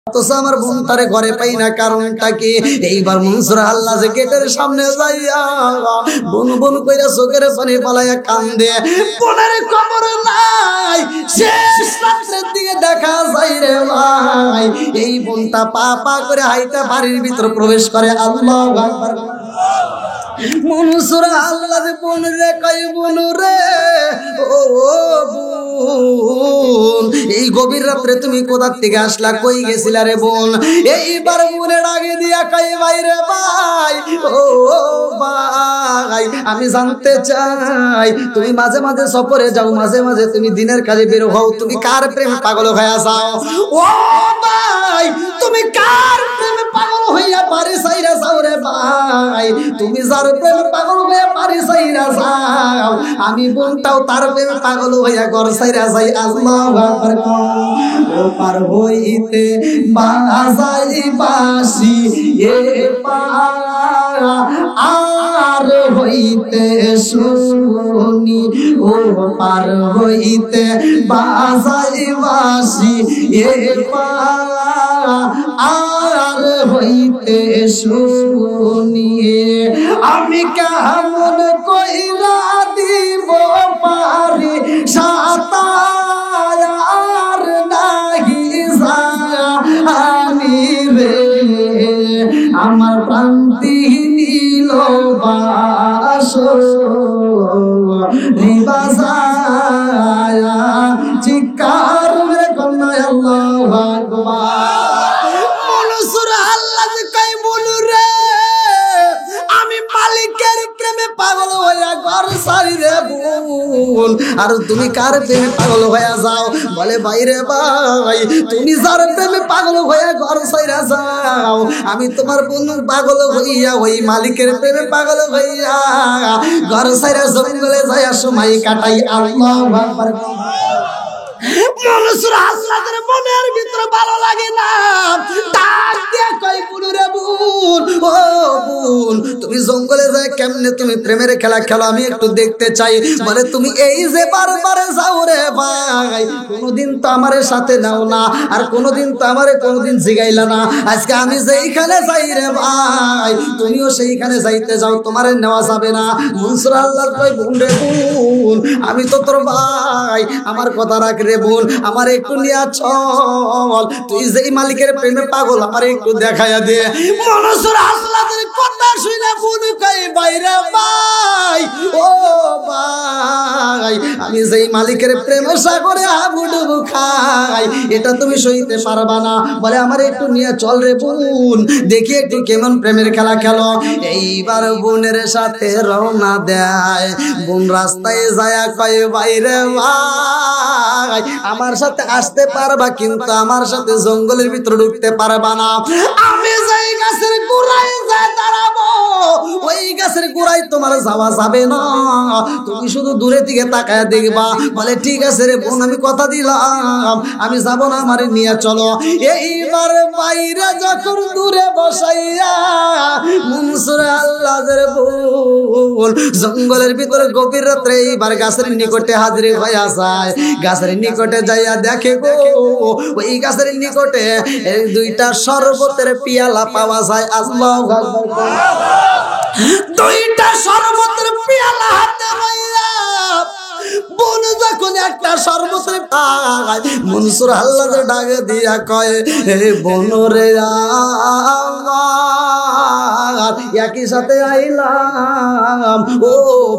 আমার বোন তারে ঘরে পাই না, কারণটা কি? এইবার মনসুর আল্লাহ যে গেটের সামনে যাইয়া বোন বোন কইরা চোখের পানি পালাইয়া কান্দে। বোনের খবর নাই, শেষ রাত্রের দিকে দেখা যায় রে ভাই এই বোনটা পা পা করে হাইটা বাড়ির ভিতর প্রবেশ করে। আল্লাহু আকবার। মনসুর আল্লাহ রে বোন রে কই বোন রে, ও বোন এই গভীর রাত্রে তুমি কোথা থেকে আসলা, কই গেছিলা রে বোন? এইবার বোনের আগে দিয়া কই ভাই রে ভাই, ও ভাই আমি জানতে চাই তুমি মাঝে মাঝে সফরে যাও, মাঝে মাঝে তুমি দিনের কাজে বের হও, তুমি কার প্রেমে পাগল হয়ে যাও? ও ভাই তুমি কার প্রেমে পাগল হইয়া পারে সাইরা যাও রে ভাই? তুমি যার প্রেমে পাগল হইয়া পারে সাইরা যাও, আমি বোনটাও তার প্রেমে পাগল হইয়া ঘর সাইরা যাই। আল্লাহু আকবার। ও পার হইতে বাজাই বাঁশি এ পার আর হইতে শুনি, ও পার হইতে বাজাই বাঁশি এ পার আর হইতে শুনি, আমি কেমন কইরা দিব পারি সাঁতার আর নাহি জানি রে, আমার প্রান্তি নীল বাসো রিবাজায়া চিৎকার মেরে কন্যা আল্লাহু আকবার। মনসুর আল্লাহ কই বলু রে, আমি মালিকের প্রেমে পাগল হইয়া ঘর সারি রে বোন, আর তুমি কার প্রেমে পাগল হইয়া যাও? বলে বাইরে ভাই তুমি যার প্রেমে পাগল হইয়া ঘর সাইরা যাও, আমি তোমার বোন পাগল হইয়া ওই মালিকের প্রেমে পাগল হইয়া ঘর সাইরা জঙ্গলে যাইয়া সময় কাটাই। আল্লাহু আকবার। মনসুর আল্লাহর মনের ভিতরে ভালো লাগে না, ডাক দিয়া কই বুনু রে বোন, ও বোন তুমি জঙ্গলে যায় কেমনে তুমি প্রেমের খেলা খেলো, আমি একটু দেখতে চাই। বলে তুমি এই যে বারবার যাও রে ভাই, কোনোদিন তো আমারে সাথে নাও না, আর কোনোদিন তো আমারে কোনোদিন জিগাইলা না, আজকে আমি যেইখানে যাই রে ভাই তুমিও সেইখানে যাইতে যাও, তোমারে নেওয়া যাবে না। মনসুর আল্লাহর কই বোন রে বোন আমি তো তোর ভাই, আমার কথা রাখ রে বোন, আমার একটু নিয়া চল, তুই যেই মালিকের প্রেমে পাগল আমার একটু দেখাইয়া দে। মনসুর আল্লাহর কথা শুনে বোন কই বাইরে ভাই, ও ভাই আমি যেই মালিকের প্রেমে সাগরে হাবুডুবু খাই, এটা তুমি সইতে পারবা না। বলে আমার একটু নিয়ে চল রে বোন, দেখি একটু কেমন প্রেমের খেলা খেলো। এইবার বোনের সাথে রওনা দেয়। বোন রাস্তায় যায় কয় বাইরে ভাই আমার সাথে আসতে পারবা, কিন্তু আমার সাথে জঙ্গলের ভিতরে ঢুকতে পারবা না। আমি যেই গাছের গোড়ায় যায় দাঁড়াবো, ওই গাছের গোড়ায় তোমার যাওয়া যাবে না, তুমি শুধু দূরে দিকে তাকায় দেখবা। বলে ঠিক আছে রে বোন আমি কথা দিলাম, আমি যাব না, আমারে নিয়ে চলো। এইবার বাইরে যখন দূরে বসাইয়া মনসুর আল্লাহর বোন জঙ্গলের ভিতরে গভীর রাত্রে এইবার গাছের নিকটে হাজির হইয়া যায়। গাছের নিকটে যাইয়া দেখে গো ওই গাছের নিকটে দুইটা শরবতের পিয়ালা পাওয়া যায়। আল্লাহু আকবার। দুইটা শরবতের পিয়ালা হাতে লইয়া বোন যখন একটা শরবতের পায়, মনসুর আল্লাহর ডাকে দিয়া কয় হে বোন রে আমার একই সাথে আইলাম, ও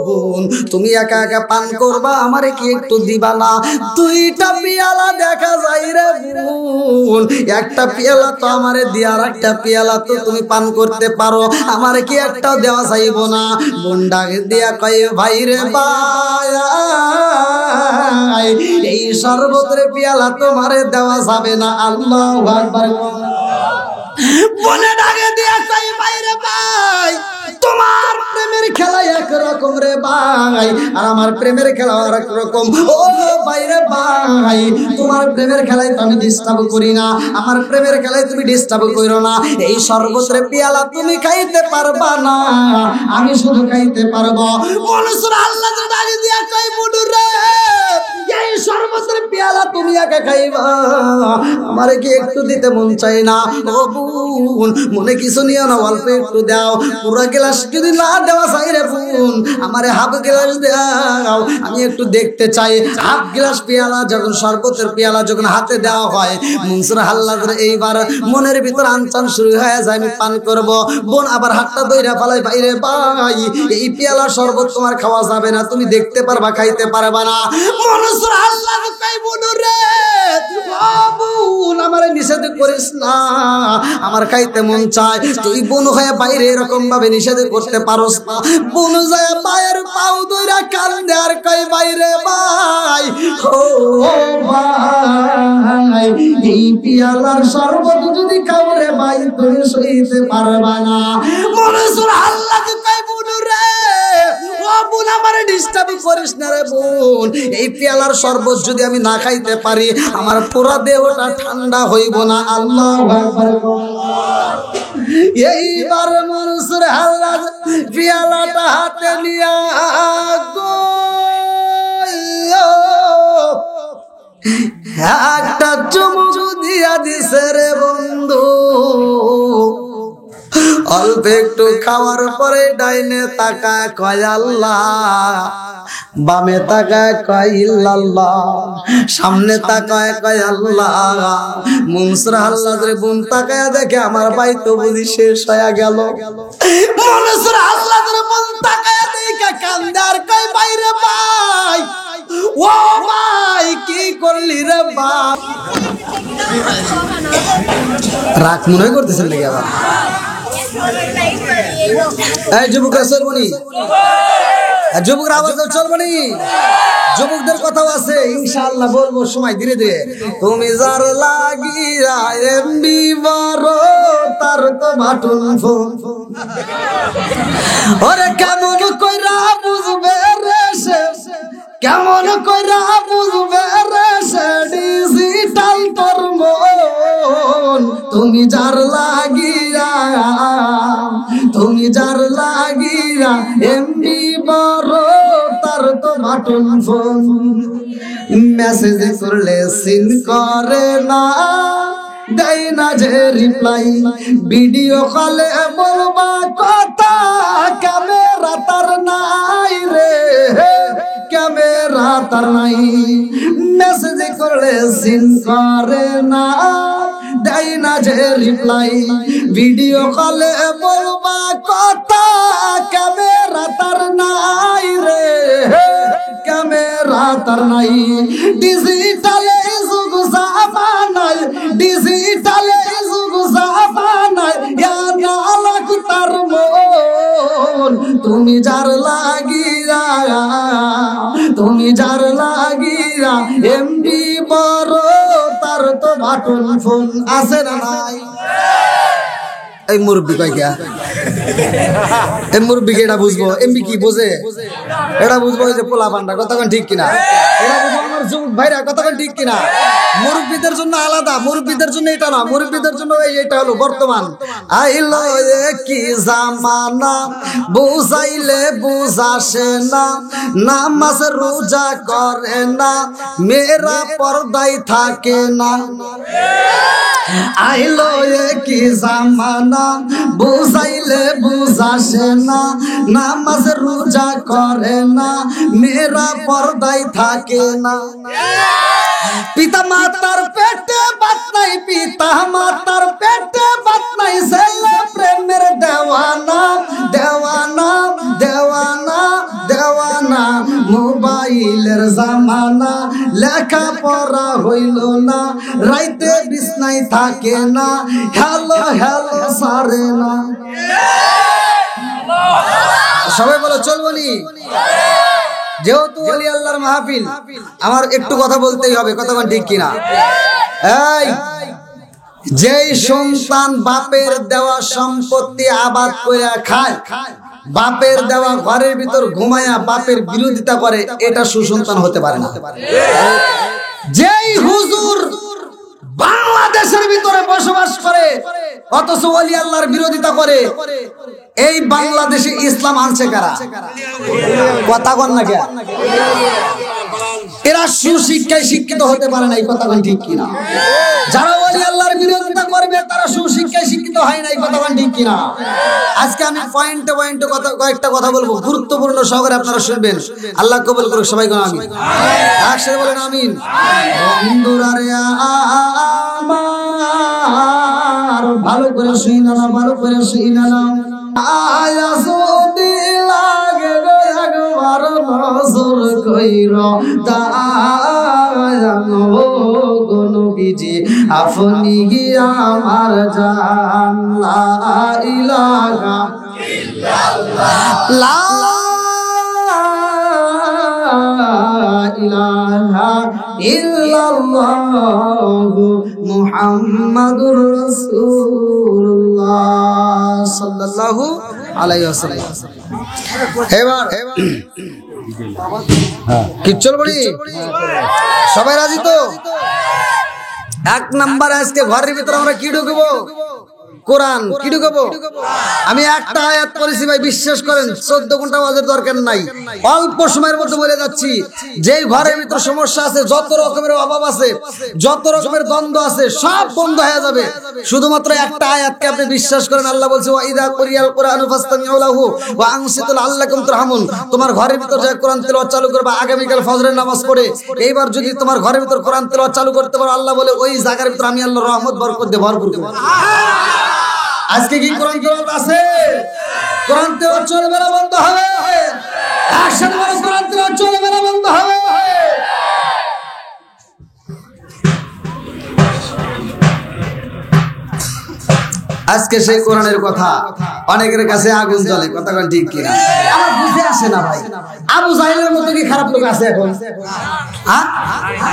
বোন তুমি একা একা পান করবা, আমারে কি একটু দিবা না? দুইটা পিয়ালা দেখা যায় রে বোন, একটা পিয়ালা তো আমারে দিয়া, আর একটা পিয়ালা তো তুমি পান করতে পারো, আমারে কি একটাও দেওয়া যাইব না? বোন ডাকে দিয়া কয় ভাই রে ভাই এই শরবতের পিয়ালা তোমারে দেওয়া যাবে না। আল্লাহু আকবার। বলে ডাকে দিয়া কই ভাই রে ভাই তোমার প্রেমের খেলা একরকম রে ভাই, আর আমার প্রেমের খেলা আরেক রকম। ও ভাই রে ভাই, তোমার প্রেমের খেলায় তো আমি ডিস্টার্ব করি না, আমার প্রেমের খেলায় তুমি ডিস্টার্ব করো না। এই শরবতের পেয়ালা তুমি খাইতে পারবা না, আমি শুধু খাইতে পারবো। মানুষের আল্লাহ ডাক দিয়া কই বুড়ু রে, এই শরবতের পেয়ালা তুমি একা খাইবা, আমারে কি একটু দিতে মন চাই না? ও বোন, মনে কিছু নিও না, অল্প একটু দাও। পুরো গ্লাস যদি না দেওয়া চাই রে বোন, আমারে হাফ গ্লাস দাও, আমি একটু দেখতে চাই। হাফ গ্লাস পেয়ালা যখন, শরবতের পেয়ালা যখন হাতে দেওয়া হয়, মনসুর হাল্লাদের এইবার মনের ভিতর আনচান শুরু হয়ে যায়, আমি পান করব। বোন আবার হাতটা দইরা ফালাই, ভাইরে ভাই, এই পেয়ালা শরবত তোমার খাওয়া যাবে না, তুমি দেখতে পারবা, খাইতে পারবা না। মনসুর হাল্লাদ কই বোন রে, ও বোন, আমারে নিষেধ করিস না, আমার খাইতে মন চায়। তুই বোন হয়ে বাইরে এরকম ভাবে নিষেধ করতে পারোস না। বোন যায় পায়ের পাও দইরা কান্দে আর কই বাইরে ভাই, ও ভাই, এই পিয়ালার শরবত যদি খাও রে ভাই, তুমি সইতে পারবা না। মনসুর হাল্লাদ কই বোন রে, ও বোন, আমারে ডিস্টার্ব করিস না রে বোন, এই পেয়ালার শরবত যদি আমি না খাইতে পারি, আমার পুরা দেহটা ঠান্ডা হইব না। আল্লাহু আকবার। এইবার মনসুর হাল্লাদ পেয়ালাটা হাতে নিয়া একটা চুমুক দিয়া দিছে রে বন্ধু। অল্প একটু খাওয়ার পরে ডাইনে তাকায় কয় আল্লাহ, বামে তাকায় কয় ইল্লাল্লাহ, সামনে তাকায় কয় আল্লাহ। মনসুর হাল্লাদের বোন তাকায় দেখে আমার ভাই তো বুঝি শেষ হয়ে গেল। মনসুর হাল্লাদের বোন তাকায় দেখে কান্দে আর কয় ভাই রে ভাই, ও ভাই, কি করলি রে ভাই? রাগ মনে করতেছেন নাকি আবার? এই যুবকরা চলবনি, যুবকরা আওয়াজ চলবনি, যুবকদের কথাও আছে ইনশাআল্লাহ বলবো সময় ধীরে ধীরে। তুমি যার লাগিয়া এমবি বারো, তার তো বাটন ফোন, ওরে কেমন কইরা বুঝবে রে সে, কেমন কইরা বুঝবে রে সে ডিজিটাল তোর মন। তুমি যার লাগিয়া, তুমি যার লাগিয়া এমবি বড়, তার তো বাটন ফোন, মেসেজ করলে সিন করে না, দেয় না যে রিপ্লাই, ভিডিও কলে বলবা কথা, ক্যামেরা তার নাই রে, ক্যামেরা তার নাই। মেসেজ করলে সিন করে না, দেয় না যে রিপ্লাই, ভিডিও কলে বলবা কথা, ক্যামেরা তার নাই রে, ক্যামেরা তার নাই। ডিজিটালে যুগ জামানায়, ডিজিটালে যুগ জামানায়, লাখ তার মন। তুমি যার লাগিয়া, তুমি যার লাগিয়া এমবি বড়, তার তো বাটন ফোন আছে না নাই? এই মুরব্বি কয় গিয়া, এই মুরব্বিকে এটা বুঝবো, এমবি কি বোঝে? এটা বুঝবো ওই যে পোলা পান্ডা, কতক্ষণ ঠিক কিনা? এটা বুঝবো আমার যুবক ভাইরা, কতক্ষণ ঠিক কিনা? মুরব্বিদের জন্য আলাদা, মুরব্বিদের জন্য এটা না, মুরব্বিদের জন্য এটা হলো বর্তমান। আইলো কি জামানা, বুঝাইলে বুঝাসে না, নামাজ রোজা করে না, মেয়েরা পর্দায় থাকে না। আইলো কি জামানা, বুঝাইলে বুঝাসে না, নামাজ রোজা করে না, মেয়েরা পর্দায় থাকে না। পিতা মাতার পেটে বাত নাই, পিতা মাতার পেটে বাত নাই, ছেলে প্রেমের দেওয়ানা, দেওয়ানা, দেওয়ানা, দেওয়ানা। মোবাইলের জামানা, লেখা পড়া হইল না, রাইতে বিছনায় থাকে না, হ্যালো হ্যালো সারে না। সবাই বলো চলবনি। যেহেতু ওলি আল্লাহর মাহফিল, আমার একটু কথা বলতেই হবে, কতক্ষণ ঠিক কিনা? এই যেই সন্তান বাপের দেওয়া সম্পত্তি আবাদ করে খায়, বাপের দেওয়া ঘরের ভিতর ঘুমায়া বাপের বিরোধিতা করে, এটা সুসন্তান হতে পারে না। যেই হুজুর বাংলাদেশের ভিতরে বসবাস করে অথচ ওলি আল্লাহর বিরোধিতা করে, এই বাংলাদেশে ইসলাম আনছে কারা? কথা কন না কে? এরা সুশিক্ষায় শিক্ষিত হতে পারে না, এই কথা কন ঠিক কিনা? যারা ওলি আল্লাহর বিরোধিতা করবে তারা সুশিক্ষায় শিক্ষিত হয় না, এই কথা কন ঠিক কিনা? আজকে আমি পয়েন্টে পয়েন্টে কয়েকটা কথা বলবো, গুরুত্বপূর্ণ সহকারে আপনারা শুনবেন। আল্লাহ কবুল করুক, সবাই কোন আমিন। একসাথে বলেন আমিন। বন্ধুরা রে আমার, ভালো করে শুইনা না, ভালো করে শুইনা না। আয়া যদি লাগে গো একবার নজর কইরা তায়ানো গো নবীজি, আপনি কি আমার জান। লা ইলাহা ইল্লাল্লাহ, লা ইলাহা ইল্লাল্লাহু মুহাম্মাদুর রাসূলুল্লাহ সাল্লাল্লাহু আলাইহি ওয়াসাল্লাম। এবার কি চলবি? সবাই রাজি তো? এক নাম্বার, আজকে ঘরের ভিতরে আমরা কি ঢুকবো? কোরআন। কি ঢুকাবো? আমি একটা আয়াত করেছি ভাই, বিশ্বাস করেন 14 ঘন্টা ওয়াজের দরকার নাই, অল্প সময়ের মধ্যে বলে যাচ্ছি। যেই ঘরের ভিতরে সমস্যা আছে, যত রকমের অভাব আছে, যত রকমের দ্বন্দ্ব আছে, সব বন্ধ হয়ে যাবে শুধুমাত্র একটা আয়াতকে আপনি বিশ্বাস করেন। আল্লাহ বলছে ওয়া ইযা কুরিয়াল কুরআনু ফাসতামিউ লাহু ওয়া আনসিতু লাআল্লাকুম তুরহামুন। তোমার ঘরের ভিতর যে কোরআন তেলাওয়াত চালু করবে আগামীকাল ফজরের নামাজ পড়ে, এইবার যদি তোমার ঘরের ভিতর কোরআন তেলাওয়াত চালু করতে পারো, আল্লাহ বলে ওই জায়গার ভিতর আমি আল্লাহর রহমত বরকত দিয়ে ভরপুর করব। আজকে কি কোরআন তেলাওয়াত আছে? কোরআন তেলাওয়াত চলবে না, বন্ধ হবে। একসাথে বলো, কোরআন তেলাওয়াত চলবে না, বন্ধ হবে। আজকে সেই কোরআনের কথা অনেকের কাছে আগুন জ্বলে, কথা কোন ঠিক কিনা? আমার বুঝে আসে না ভাই, আবু জাহেলের মতো কি খারাপ লোক আছে এখন?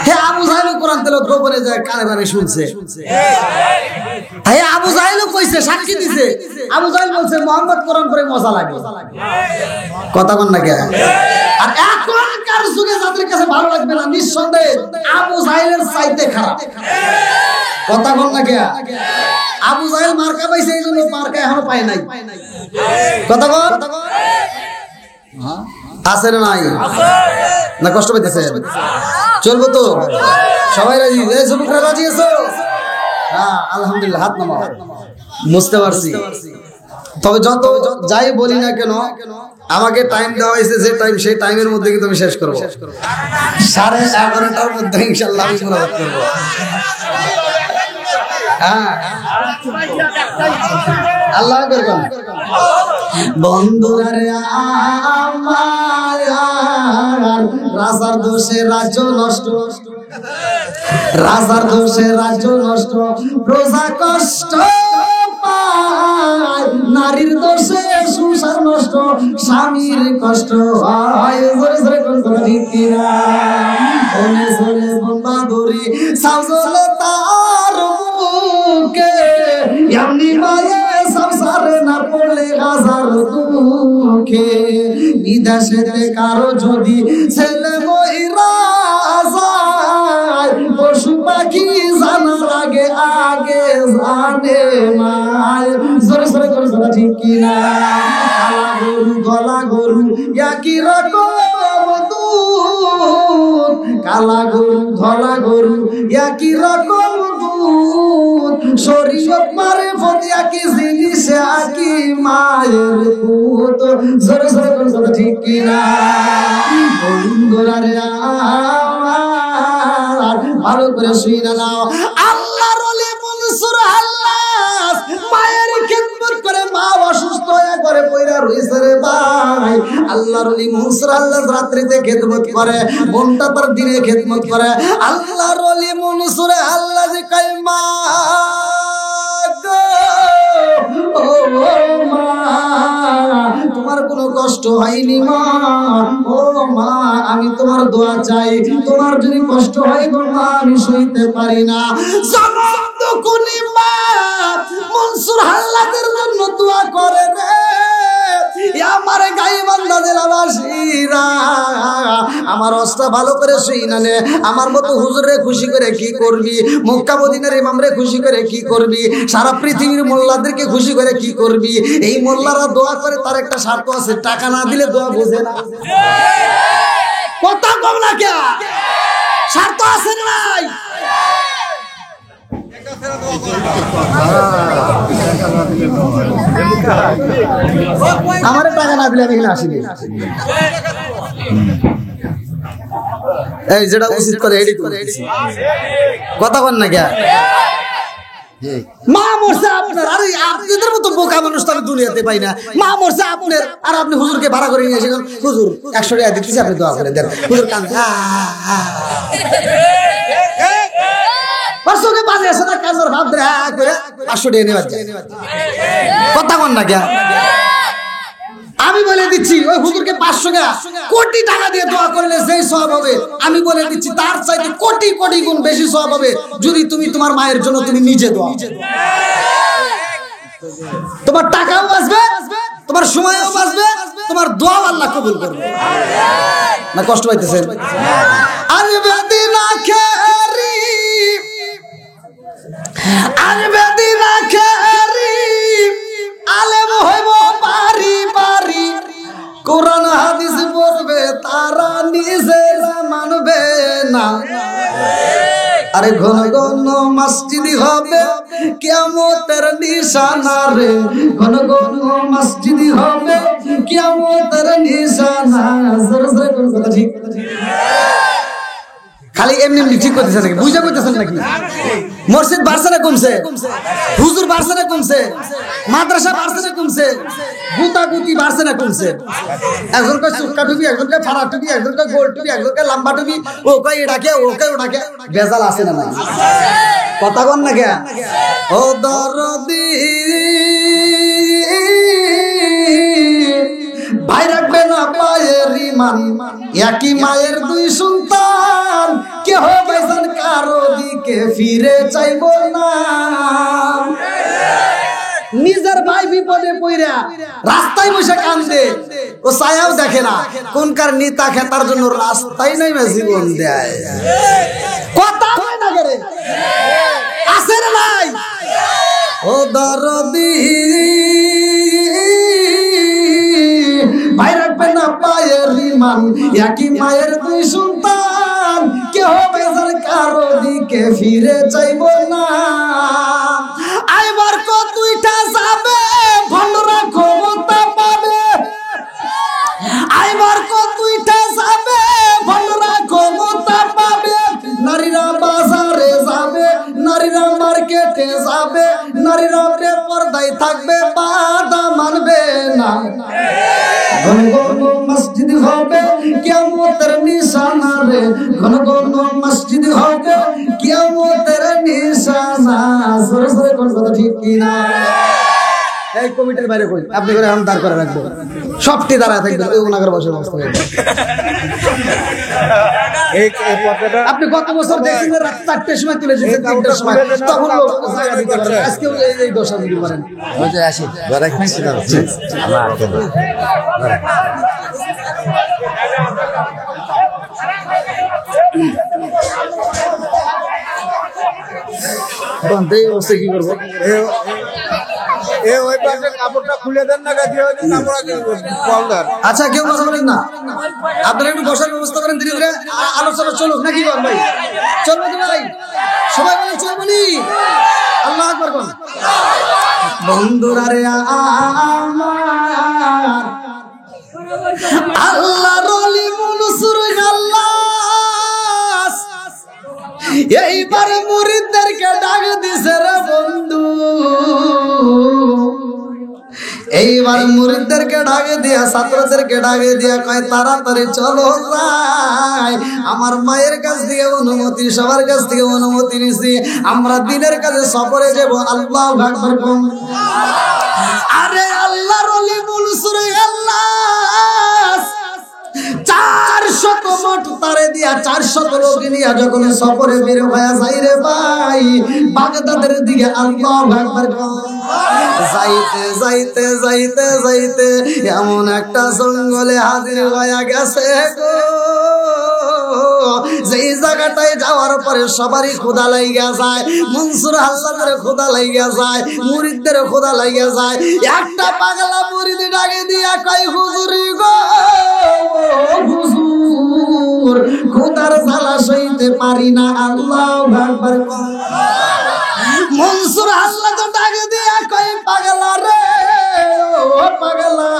হ্যাঁ, আবু জাহেল কোরআন তেলাওয়াত গোপনে যায় কানে কানে শুনছে। হ্যাঁ, আবু জাহেল কইছে, সাক্ষী দিছে। আবু জাহেল বলছে মুহাম্মদ কোরআন পড়ে মজা লাগে, কথা কোন না কে? আর এখনকার যুগে যাদের কাছে ভালো লাগবে না, নিঃসন্দেহে আবু জাহেলের চাইতে খারাপ, কথা কোন না কে? আবু জাহেল মার্কা পাইছে, এই জন্য মার্কা এখনো পায় নাই, কথা কর। আছে না নাই? না কষ্ট পাইতেছে? চলবো তো? সবাই রাজি? যুবকরা রাজি আছো? হ্যাঁ, আলহামদুলিল্লাহ, হাত নামাও। বুঝতে পারছি। তবে যত যাই বলি না কেন, আমাকে টাইম দেওয়া হয়েছে, যে টাইম সেই টাইমের মধ্যে কিন্তু আমি শেষ করবো। 11:30টার মধ্যে ইনশাআল্লাহ আমি পুরো করবো। আল্লাহ করবেন। বন্ধুরা রে আমার, রাজার দোষে রাজ্য নষ্ট, রাজার দোষে রাজ্য নষ্ট, প্রজা কষ্ট পায়, নারীর দোষে সংসার নষ্ট, স্বামীর কষ্ট হয়। বন্দাদুরি সাজলে তার বুকে, এমনি মায়ে সংসারে না পড়লে হাজার দুঃখে। বিদেশেতে কারো যদি ছেলে মহিলা যায়, পশু পাখি জানার আগে আগে জানে মায়। জোরে জোরে করে জোরে ঠিক কিনা? কালা গরু গলা গরু একই রকম দুধ, কালা গরু ধলা গরু একই রকম দুধ, শরীয়ত মারে ফতি একই জিনিস একই মায়ের পুত। জোরে জোরে করে জোরে ঠিক কিনা? বন্ধুরা রে আমার, ভালো করে শুনে নাও। আল্লাহর ওলি মনসুর আল্লাহ মায়ের খিদমত করে, মা অসুস্থ হয়ে করে পয়রা রইছে রে ভাই। আল্লাহর ওলি মনসুর আল্লাহ রাত্রিতে খিদমত করে, মনটা তার দিনে খিদমত করে। আল্লাহর ওলি মনসুর আল্লাহ যে কয় মা গো, ও মা তোমার কোনো কষ্ট হয়নি মা, ও মা আমি তোমার দোয়া চাই, তোমার যদি কষ্ট হয় গো মা আমি সইতে পারি না। যতক্ষণই মা মনসুর হাল্লাদের জন্য দোয়া করে রে, আমার হজটা ভালো করে শুই না নে, আমার মতো হুজুরে খুশি করে কি করবি, মক্কা মদিনার ইমামরে খুশি করে কি করবি, সারা পৃথিবীর মোল্লাদেরকে খুশি করে কি করবি। এই মোল্লারা দোয়া করে, তার একটা স্বার্থ আছে, টাকা না দিলে দোয়া বোঝে না। কথা কম না কে, স্বার্থ আছে নাই? আমার টাকা না দিলে আমি এখানে আসিনি। এই যেটা উচিত করে এডি করে, কথা বল না কে। মা মরছে আপনার, আরে আপনাদের মতো বোকা মানুষ তো আমি দুনিয়াতে পাই না। মা মরছে আপনার, আর আপনি হুজুরকে ভাড়া করে নিয়ে এসে হুজুর 100 টাকা দিতেছি, আপনি দোয়া করে দেন। হুজুর কান কথা কন না কে। আমি বলে দিচ্ছি ওই হুজুরকে 500 টাকা কোটি টাকা দিয়ে দোয়া করলে যেই সওয়াব হবে, আমি বলে দিচ্ছি তার চাইতে কোটি কোটি গুণ বেশি সওয়াব হবে যদি তুমি তোমার মায়ের জন্য তুমি নিজে দোয়া। তোমার টাকাও বাঁচবে, তোমার সময়ও বাঁচবে, তোমার দোয়া আল্লাহ কবুল করবে। না কষ্ট পাইতেছেন? আরে বেদিনা খেরি, আরে বেদিনা খেরি, আলেম হইব পারি পারি, কোরআন হাদিস পড়বে তারা নিজেরা মানবে না। আরে ঘন ঘন মসজিদি হবে কিয়ামতের নিশানা রে, ঘন ঘন মসজিদি হবে কিয়ামতের নিশানা। ঠিক খালি এমনি এমনি ঠিক করতেছেন নাকি, বুঝা করতেছেন নাকি? মসজিদ বাড়ছে না কমছে? হুজুর বাড়ছে না কমছে? মাদ্রাসা বাড়ছে না কমছে? গুতাগুতি বাড়ছে না কমছে? একজন কয় চুক্কা টুপি, একজন কয় ফাড়া টুপি, একজন কয় গোল টুপি, একজন কয় লম্বা টুপি, ও কয় এটাকে, ও কয় ওটাকে। বেজাল আছে না নাই? কথা কন না কে। ও দরদি ভাই রাখবে না পায়ের ইমান, একই মায়ের দুই সন্তান, কেহ বেজান কারো দিকে ফিরে চাইব না। নিজের ভাই বিপদে পইরা রাস্তায় বসে কান্দে, ও ছায়াও দেখে না, কোনকার নেতা খেতার জন্য রাস্তায় নাই জীবন দেয়। কথা হয় না করে, আছে না নাই? ও দরদি ভাই রাখবে না পায়ের ইমান, একই মায়ের দুই সন্তান, কেহ বেজার কারো দিকে ফিরে চাইব না। আইবার কতইটা যাবে ভন্ডরা ক্ষমতা পাবে, আইবার কতইটা যাবে ভন্ডরা ক্ষমতা পাবে। নারীরা বাজারে যাবে, নারীরা মার্কেটে যাবে, নারীরা পর্দায় থাকবে, বাধা মানবে না। ঘন ঘন মসজিদ হবে কিয়ামতের নিশানা রে, ঘন ঘন মসজিদ হবে কিয়ামতের নিশানা। জোরে জোরে কোন কথা ঠিক কিনা? এই কমিটির বাইরে কই, আপনি করে এখন দাঁড় করে রাখবো, সবটি দাঁড়ায় থাকবে, ওই ওনাগর বসে অবস্থা। আপনি গত বছর দেখছেন রাত 4টার সময় তুলে দিয়েছেন, 3টার সময়, তখন জায়গা দিতে পারেন। আজকেও এই দশা দিতে পারেন। আসি ধরে খাইছিলাম কি করবো? আচ্ছা কেউ কথা বলেন না, আপনারা একটু বসার ব্যবস্থা করেন, ধীরে ধীরে আলোচনা চলুক নাকি ভাই? চলবো তো ভাই, সবাই বলে চলবনি। আল্লাহ আকবার কোন বন্ধুরা রে আমার, আল্লাহ রলি মনসুর গাল্লাস এইবার মুরিদদেরকে ডাক দিছে রে বন্ধু, এইবার মুরিদদেরকে ডাকে দিয়া, ছাত্রদেরকে ডাকে দিয়া কয় তাড়াতাড়ি চলো যাই। আমার মায়ের কাছ থেকে অনুমতি, সবার কাছ থেকে অনুমতি নিছি, আমরা দিনের কাছে সফরে যাব। আল্লাহু আকবার। আরে আল্লাহর ওলি মনসুর আল্লাহ 400 মোট তারে দিয়া 400 লোক নিয়া যখন সফরে বের হয়ে যায় রে ভাই বাগদাদের দিকে, আল্লাহু আকবার। যাইতে যাইতে যাইতে যাইতে এমন একটা জঙ্গলে হাজির হয়ে গেছে গো, যেই জায়গাটায় যাওয়ার পরে সবারই ক্ষুধা লাগিয়া যায়। মনসুর হাল্লাদের ক্ষুধা লাগিয়া যায়, মুরিদদের ক্ষুধা লাগিয়া যায়। একটা পাগলা মুরিদ ডাকে দিয়া কয়, হুজুরি গো হুজুর, ক্ষুধার জ্বালা সইতে পারি না, আল্লাহু আকবার। মনসুর হাল্লা তো ডাকে দিয়া কয়, পাগলা রে ও পাগলা,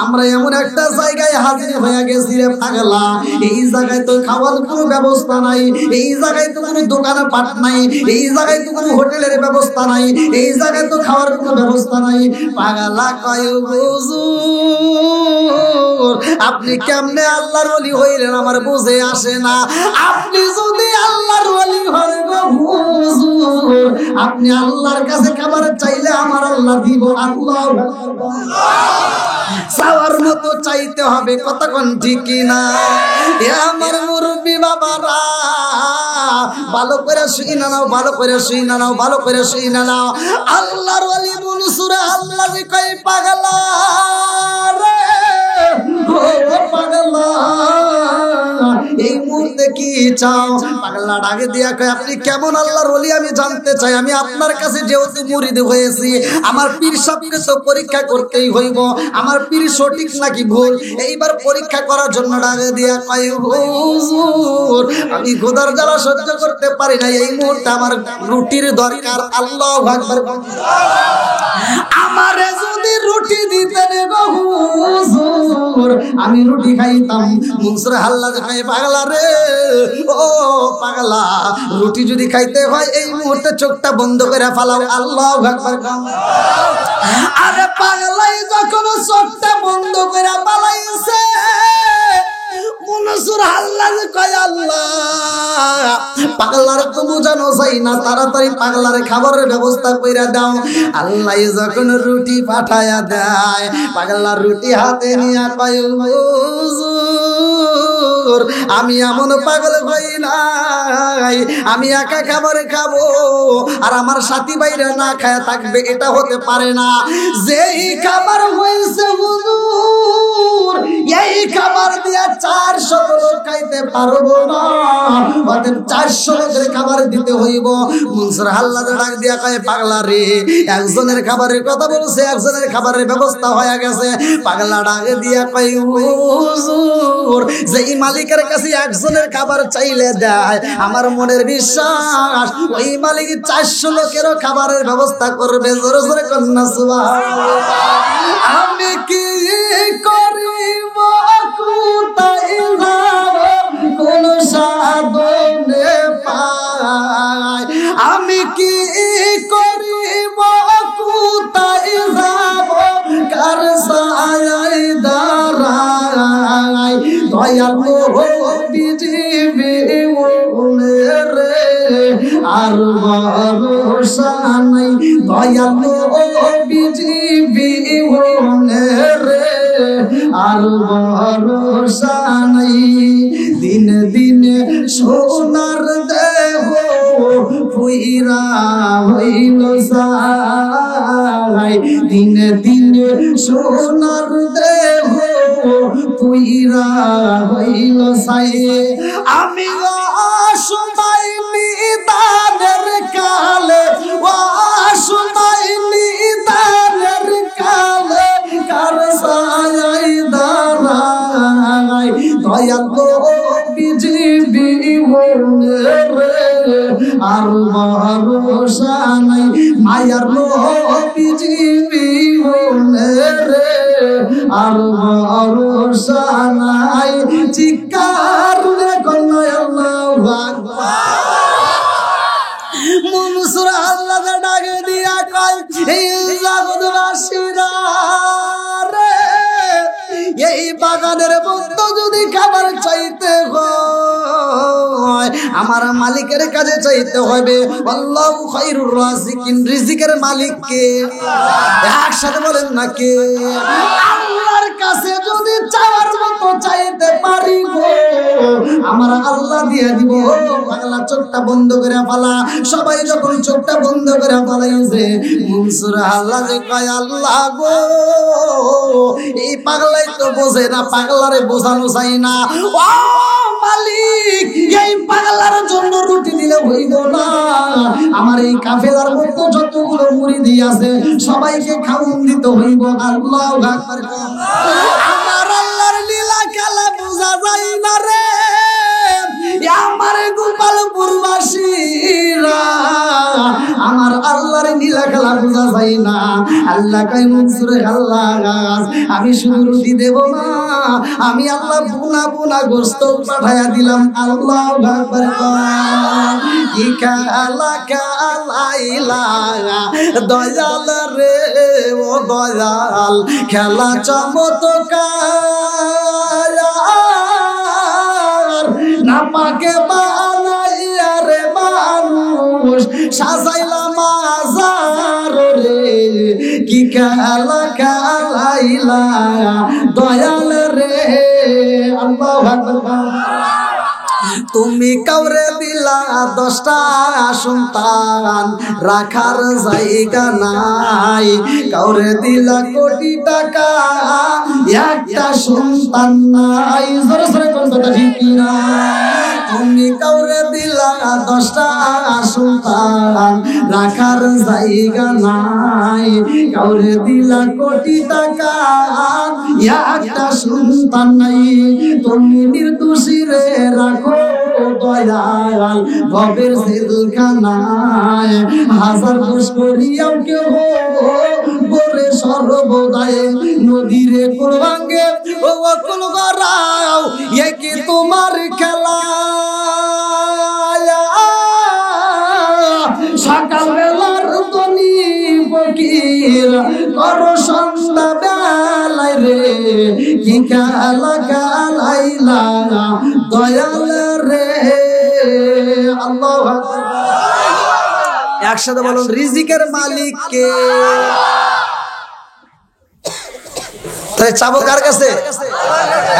আমরা এমন একটা জায়গায় হাজির হয়ে গেছি রে পাগলা, এই জায়গায় তো খাওয়ার কোনো ব্যবস্থা নাই, এই জায়গায় তো কোনো দোকানে পাট নাই, এই জায়গায় তো কোনো হোটেলের ব্যবস্থা নাই, এই জায়গায় তো খাওয়ার কোনো ব্যবস্থা নাই। পাগলা কয়, হুজুর আপনি কেমনে আল্লাহর ওলি হইলেন আমার বুঝে আসে না। আপনি যদি আল্লাহর ওলি হন গো হুজুর, আপনি আল্লাহর কাছে খাবার চাইলে আমার আল্লাহ দিব। আল্লাহ চাওয়ার মতো চাইতে হবে, কতক্ষণ ঠিক না? আমার মুরব্বী বাবারা ভালো করে শুই না নাও, ভালো করে শুই না নাও, ভালো করে শুই না নাও। আল্লাহর ওলি মনসুর আল্লাহ যে কয়, পাগলা রে ও পাগলা, এই মুহূর্তে কি চাও? পাগলা ডাকে দিয়া কয়, আপনি কেমন আল্লাহর ওলি আমি জানতে চাই। আমি আপনার কাছে যেহেতু মুরিদ হয়েছি, আমার পীর সাহেবকে তো পরীক্ষা করতেই হইব, আমার পীর সঠিক নাকি ভুল, এইবার পরীক্ষা করার জন্য ডাকে দিয়া কয়, হুজুর আমি খোদার জ্বালা সহ্য করতে পারি না, এই মুহূর্তে আমার রুটির দরকার। আল্লাহু আকবার। আমারে যদি রুটি দিতেন গো হুজুর, আমি রুটি খাইতাম। মনসুর হাল্লা খাই, পাগলা রে ও পাগলা, রুটি যদি খাইতে হয় এই মুহূর্তে চোখটা বন্ধ করে ফালাও। আল্লাহু আকবার। আরে পাগলাই যখন চোখটা বন্ধ করে পালাইছে, মনসুর হাল্লা কয়, আল্লাহ পাগলার তো বোঝানো যায় না, তাড়াতাড়ি পাগলার খাবারের ব্যবস্থা কইরা দাও। আল্লাহ যখন রুটি পাঠায়া দেয়, পাগলার রুটি হাতে নিয়ে কয়, হুজুর আমি এমন পাগল হই নাই, আমি একা খাবারে খাবো আর আমার সাথী ভাইরা না খায়া থাকবে, এটা হতে পারে না। যেই খাবার হয়েছে হুজুর, এই খাবার দিয়া 400 লোক খাইতে পারবো না, অতএব 400 লোকের খাবার দিতে হইব। মনসুর হাল্লা ডাক দিয়া কয়, পাগলা রে একজনের খাবারের কথা বলছে, একজনের খাবারের ব্যবস্থা হয়ে গেছে। পাগলা ডাক দিয়া কয়, হুজুর যেই মালিকের কাছে একজনের খাবার চাইলে দেয়, আমার মনের বিশ্বাস ওই মালিক 400 লোকেরও খাবারের ব্যবস্থা করবে। জোরে জোরে কন্যা সুবহানাল্লাহ। আমি কি করিব কোথায় যাব, কোন সাধনে পাই, আমি কি করিব কোথায় যাব, কার ছায়ায় দাঁড়াই, দয়াল রে আর ভরসা নাই, দয়াল বিজিবি রে আর ভরসা নাই। দিনে দিনে সোনার দেহ পুইরা হইল সাই, দিনে দিনে সোনার দেহ পুইরা হইল সাই। আমি অসময় নিদানের কালে, অসময় নিদানের কালে, কার ছায়ায় দাঁড়াই, দয়াল বিজিবি রে আর ভরসা নাই, মায়ার বিজিবি রে আর ভরসা নাই। চিৎকার কন্যা আল্লাহু আকবার। মনসুর আল্লাহ ডাকে দিয়া কয়, এই জগৎবাসীরা রে, এই বাগানের মধ্যে যদি খাবার চাইতে হয় আমার মালিকের কাছে চাইতে হবে। আল্লাহু খায়রুর রাযিকিন, রিজিকের মালিক কে? একসাথে বলেন না কে? আল্লাহর কাছে যদি চাওয়ার মতো চাইতে পারি গো আমার আল্লাহ দিয়ে দিব। পাগলা চোখটা বন্ধ করে ফালা। সবাই যখন চোখটা বন্ধ করে ফালাইছে মনসুর আল্লাহ যে কয় আল্লাহ গো এই পাগলাই তো বোঝে না, পাগলারে বোঝানো চাই না। ও মালিক এই পাগলার জন্য রুটি দিলে হইব না, আমার এই কাফেলার মতো যতগুলো মুরিদি আছে সবাইকে খাওয়ান দিতে হইব। আল্লাহু আকবার। আমার আল্লাহর লীলা খেলা বোঝা যায় না রে আমার গোপালপুরবাসীরা, আমার আল্লাহর লীলা খেলা বোঝা যায় না। আল্লাহ কয় মনসুর আল্লাহ আমি শুধু রুটি দেব না, আমি আল্লাহ পুনা পুনা গোস্ত পাঠাইয়া দিলাম। আল্লাহু আকবার। কি খেলা খেলাইলা দয়াল রে ও দয়াল, খেলা চমৎকার না পাকে বানাইয়া রে মানুষ সাজাইলা মাজার রে। কি খেলা খেলাইলা দয়াল রে। আল্লাহু আকবার। তুমি কাউরে দিলা 10টা সন্তান রাখার জায়গা নাই, কাউরে দিলা কোটি টাকা একটা সন্তান নাই। জোরে জোরে কোন কথা ঠিক না? তুমি কাউরে দিলা 10টা সন্তান রাখার জায়গা নাই, কাউরে দিলা কোটি টাকা একটা সন্তান নাই। তুমি নির্দোষী রে রাখো দয়াল ভবের জেলখানায়, হাজার দোষ করিয়াও কেউ বলে সর্বদায় নদীরে কোল ভাঙ্গে ও কোল গড়াও একে তোমার খেলা। সকালবেলার তনি ফকির করো সন্ধ্যা বেলায় রে। কি খেলা খেলাইলা দয়াল রে। আল্লাহু আকবার। একসাথে বলুন রিজিকের মালিক কে? তাই চাবো কার কাছে?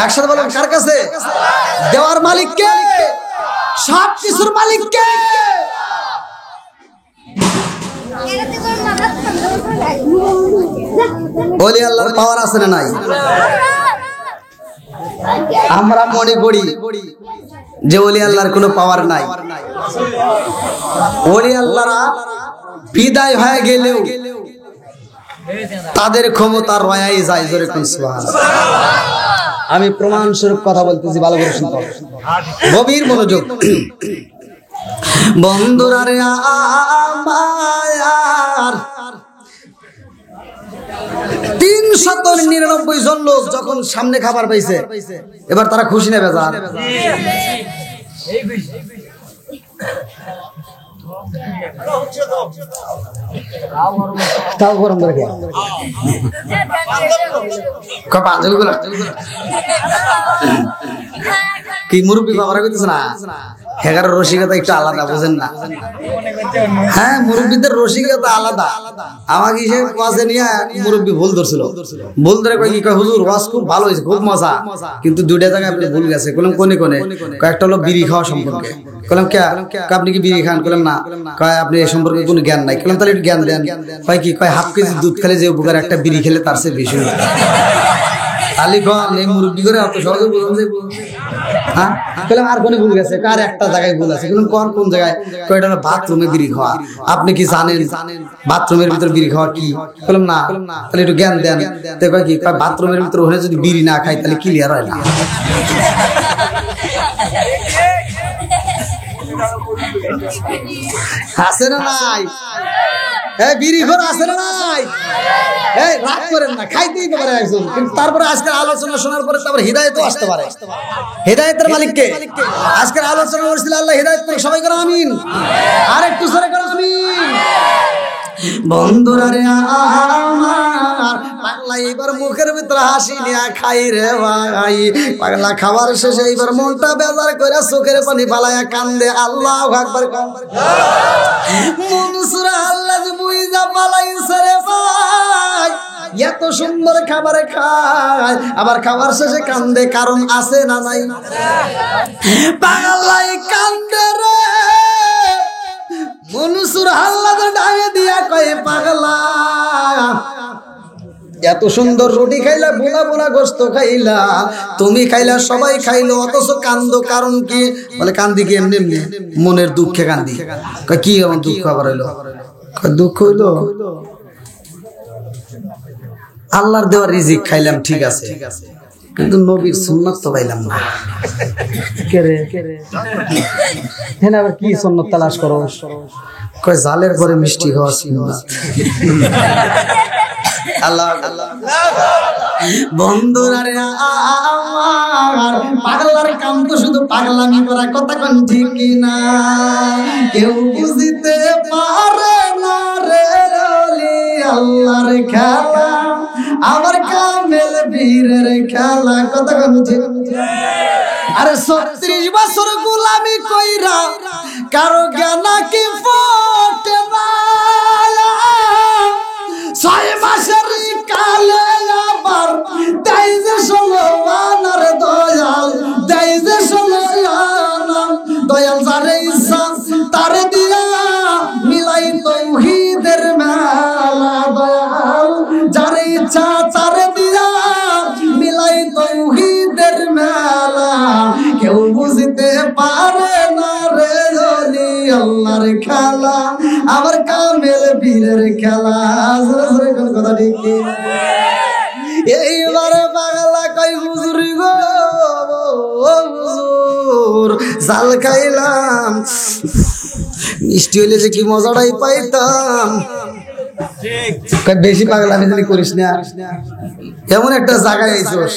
একসাথে বলুন কার কাছে? দেওয়ার মালিক কে? সব কিছুর মালিক কে? ওলি আল্লাহর পাওয়ার আছে না নাই? আমরা মনে করি যে ওলি আল্লাহর কোনো পাওয়ার নাই। ওলি আল্লাহরা বিদায় হয়ে গেলেও তাদের ক্ষমতা রয়াই যায়। জোরে কোন সুবহানাল্লাহ। আমি প্রমাণ স্বরূপ কথা বলতেছি, ভালো করে শুনতে হবে, গভীর মনোযোগ। বন্ধুরা রে আমার 399 জন লোক যখন সামনে খাবার পাইছে এবার তারা খুশি না বেজার? তাও গরম করে কি মুরব্বী বাবারা কইতেছে না? হেগার রসিকতা একটু আলাদা, বুঝেন না? হ্যাঁ, মুরব্বীদের রসিকতা আলাদা। আমাকে সে ওয়াজে নিয়ে মুরব্বী ভুল ধরছিল, ভুল ধরে কয় কি কয় হুজুর ওয়াজ খুব ভালো হয়েছে, খুব মজা, কিন্তু দুইটা জায়গায় আপনি ভুল গেছে। বললাম কোনে কোনে? কয়েকটা হলো বিড়ি খাওয়া সম্পর্কে। বললাম কে? আপনি কি বিড়ি খান? বললাম না। কয় আপনি এই সম্পর্কে কোনো জ্ঞান নাই। বললাম তাহলে একটু জ্ঞান দেন। কয় কি? কয় হাফ কেজি দুধ খেলে যে উপকার একটা বিড়ি খেলে তার চেয়ে বেশি। খালি কন এই মুরব্বী করে অত সহজে বললাম যে হ্যাঁ, বললাম আর কোনে ভুল গেছে? কার একটা জায়গায় ভুল আছে। বললাম কোন জায়গায়? কয়টা হলো বাথরুমে বিড়ি খাওয়া। আপনি কি জানেন বাথরুমের ভিতর বিড়ি খাওয়া কি? বললাম না। তাহলে একটু জ্ঞান দেন। তো কয় কি? বাথরুমের ভিতর ওখানে যদি বিড়ি না খাই তাহলে ক্লিয়ার হয় না। আছে না নাই? বিড়ি ঘর আছে না নাই? রাগ করেন না, খাইতেই পারে একজন, কিন্তু তারপরে আজকের আলোচনা শোনার পরে তারপরে হিদায়াতও আসতে পারে। হিদায়াতের মালিক কে? আজকের আলোচনা করছিল আল্লাহ হিদায়াত করে। সবাই করে আমিন। আর একটু জোরে করে আমিন। বন্ধুরা রে আমার পাগলা এবার মুখের ভিতরে হাসি নিয়ে খাই রে ভাই। পাগলা খাবার শেষে এবার মনটা বেজার করে চোখের পানি ফালায়া কান্দে। আল্লাহু আকবার। মনসুর আল্লাহ বুইজা পালাইছে রে ভাই। এত সুন্দর খাবার খায়, আবার খাবার শেষে কান্দে, কারণ আছে না নাই? পাগলাই কান্দে রে, মনসুর হাল্লাদ ডাকে দিয়া কয় পাগলা, এত সুন্দর রুটি খাইলা, বোনা বোনা গোস্ত খাইলা, তুমি খাইলা, সবাই খাইলো, অথচ কান্দো কারণ কি? বলে কান্দি কি এমনি এমনি, মনের দুঃখে কান্দি। কি আমার দুঃখ আবার হইলো? দুঃখ হইলো আল্লাহর দেওয়া রিজিক খাইলাম, ঠিক আছে, কিন্তু নবীর সুন্নাত তো পাইলাম না। হ্যাঁ, আবার কি সুন্নাত তালাশ করো? কয় জালের ঘরে মিষ্টি খাওয়া সুন্নাত। আল্লাহ বন্ধুরা রে আমার, পাগলার কাম তো শুধু পাগলামি করা, কথা কোন ঠিক কিনা? কেউ বুঝিতে পারে না রে আল্লাহর খেলা, আমার কামেল বীরের খেলা, কথা কোন ঠিক? আরে ৩৬ বছর গোলামি কইরা কারো জ্ঞানা কি ফোটে না, ৬ মাসের কালে আবার দেয় যে ১৬ আনার দয়াল, দেয় যে ১৬ আনা দয়াল, যারে ইচ্ছা তারে দিয়া মিলাই তৌহিদের মেলা, দয়াল যারে ইচ্ছা তারে দিয়া মিলাই তৌহিদের মেলা, কেউ বুঝতে পারে না রে আল্লাহর খেলা, আমার কামেল বীরের খেলা। কথা ঠিক এইবারে পাগলা কই হুজুর গো, হুজুর জাল খাইলাম, মিষ্টি হইলে যে কি মজাটাই পাইতাম। বেশি পাগলামি জানি করিস না, এমন একটা জায়গায় আইছস,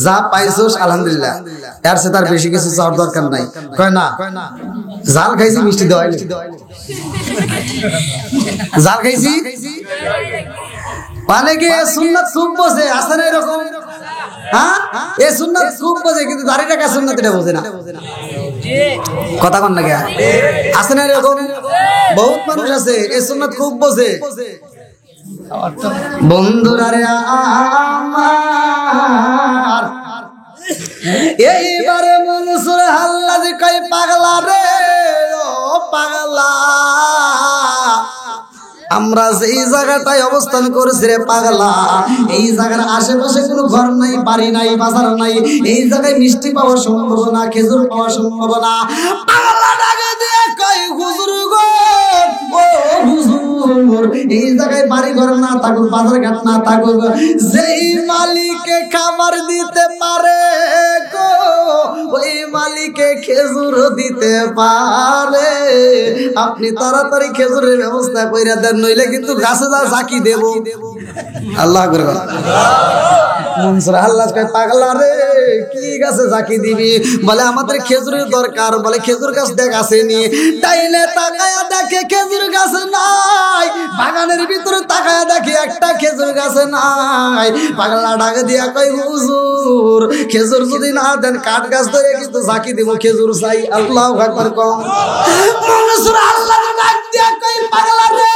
যা পাইছস আলহামদুলিল্লাহ, এর সে তার বেশি কিছু চাওয়ার দরকার নাই। কয় না, জাল খাইছি মিষ্টি দেওয়াই, জাল খাইছি মানে কি সুন্নাত খুব বোঝে, আছে না এরকম? হ্যাঁ, এ সুন্নাত খুব বোঝে, কিন্তু দাড়ি টাকা সুন্নাত এটা বোঝে না। কথা কন না, আছে না এরকম? বহুত মানুষ আছে এ সুন্নাত খুব বোঝে। বন্ধুরা রে আমার, এইবারে মনসুর হাল্লাদ কয় পাগলা রে ও পাগলা, আমরা যেই জায়গাটায় অবস্থান করেছি রে পাগলা, এই জায়গার আশেপাশে কোনো ঘর নাই, বাড়ি নাই, বাজার নাই, এই জায়গায় মিষ্টি পাওয়া সম্ভব না, খেজুর পাওয়া সম্ভব না। পাগলা ডাকে দিয়ে কয় হুজুর গো, ও হুজুর, এই জায়গায় বাড়ি ঘর না থাকুক, বাজার ঘাট না থাকুক, যেই মালিকে খাবার দিতে পারে গো, ওই মালিকে খেজুর দিতে পারে, আপনি তাড়াতাড়ি খেজুরের ব্যবস্থা কইরা দেন, নইলে কিন্তু গাছে যা ঝাঁকি দেব। আল্লাহ করে মনসুর আল্লাহ কয় পাগলা রে কি গাছে ঝাঁকি দিবি? বলে আমাদের খেজুরের দরকার। বলে খেজুর গাছ দেখ আসেনি, ডাইনে তাকায়া দেখে খেজুর গাছ নাই, বাগানের ভিতরে তাকায়া দেখে একটা খেজুর গাছ নাই। পাগলা ডাকে দিয়া কই হুজুর, খেজুর যদি না দেন কাঠ গাছ ধরে কিন্তু ঝাঁকি দিব, খেজুর চাই। আল্লাহু আকবার কম। মনসুর আল্লাহ ডাক দিয়া কই পাগলা রে,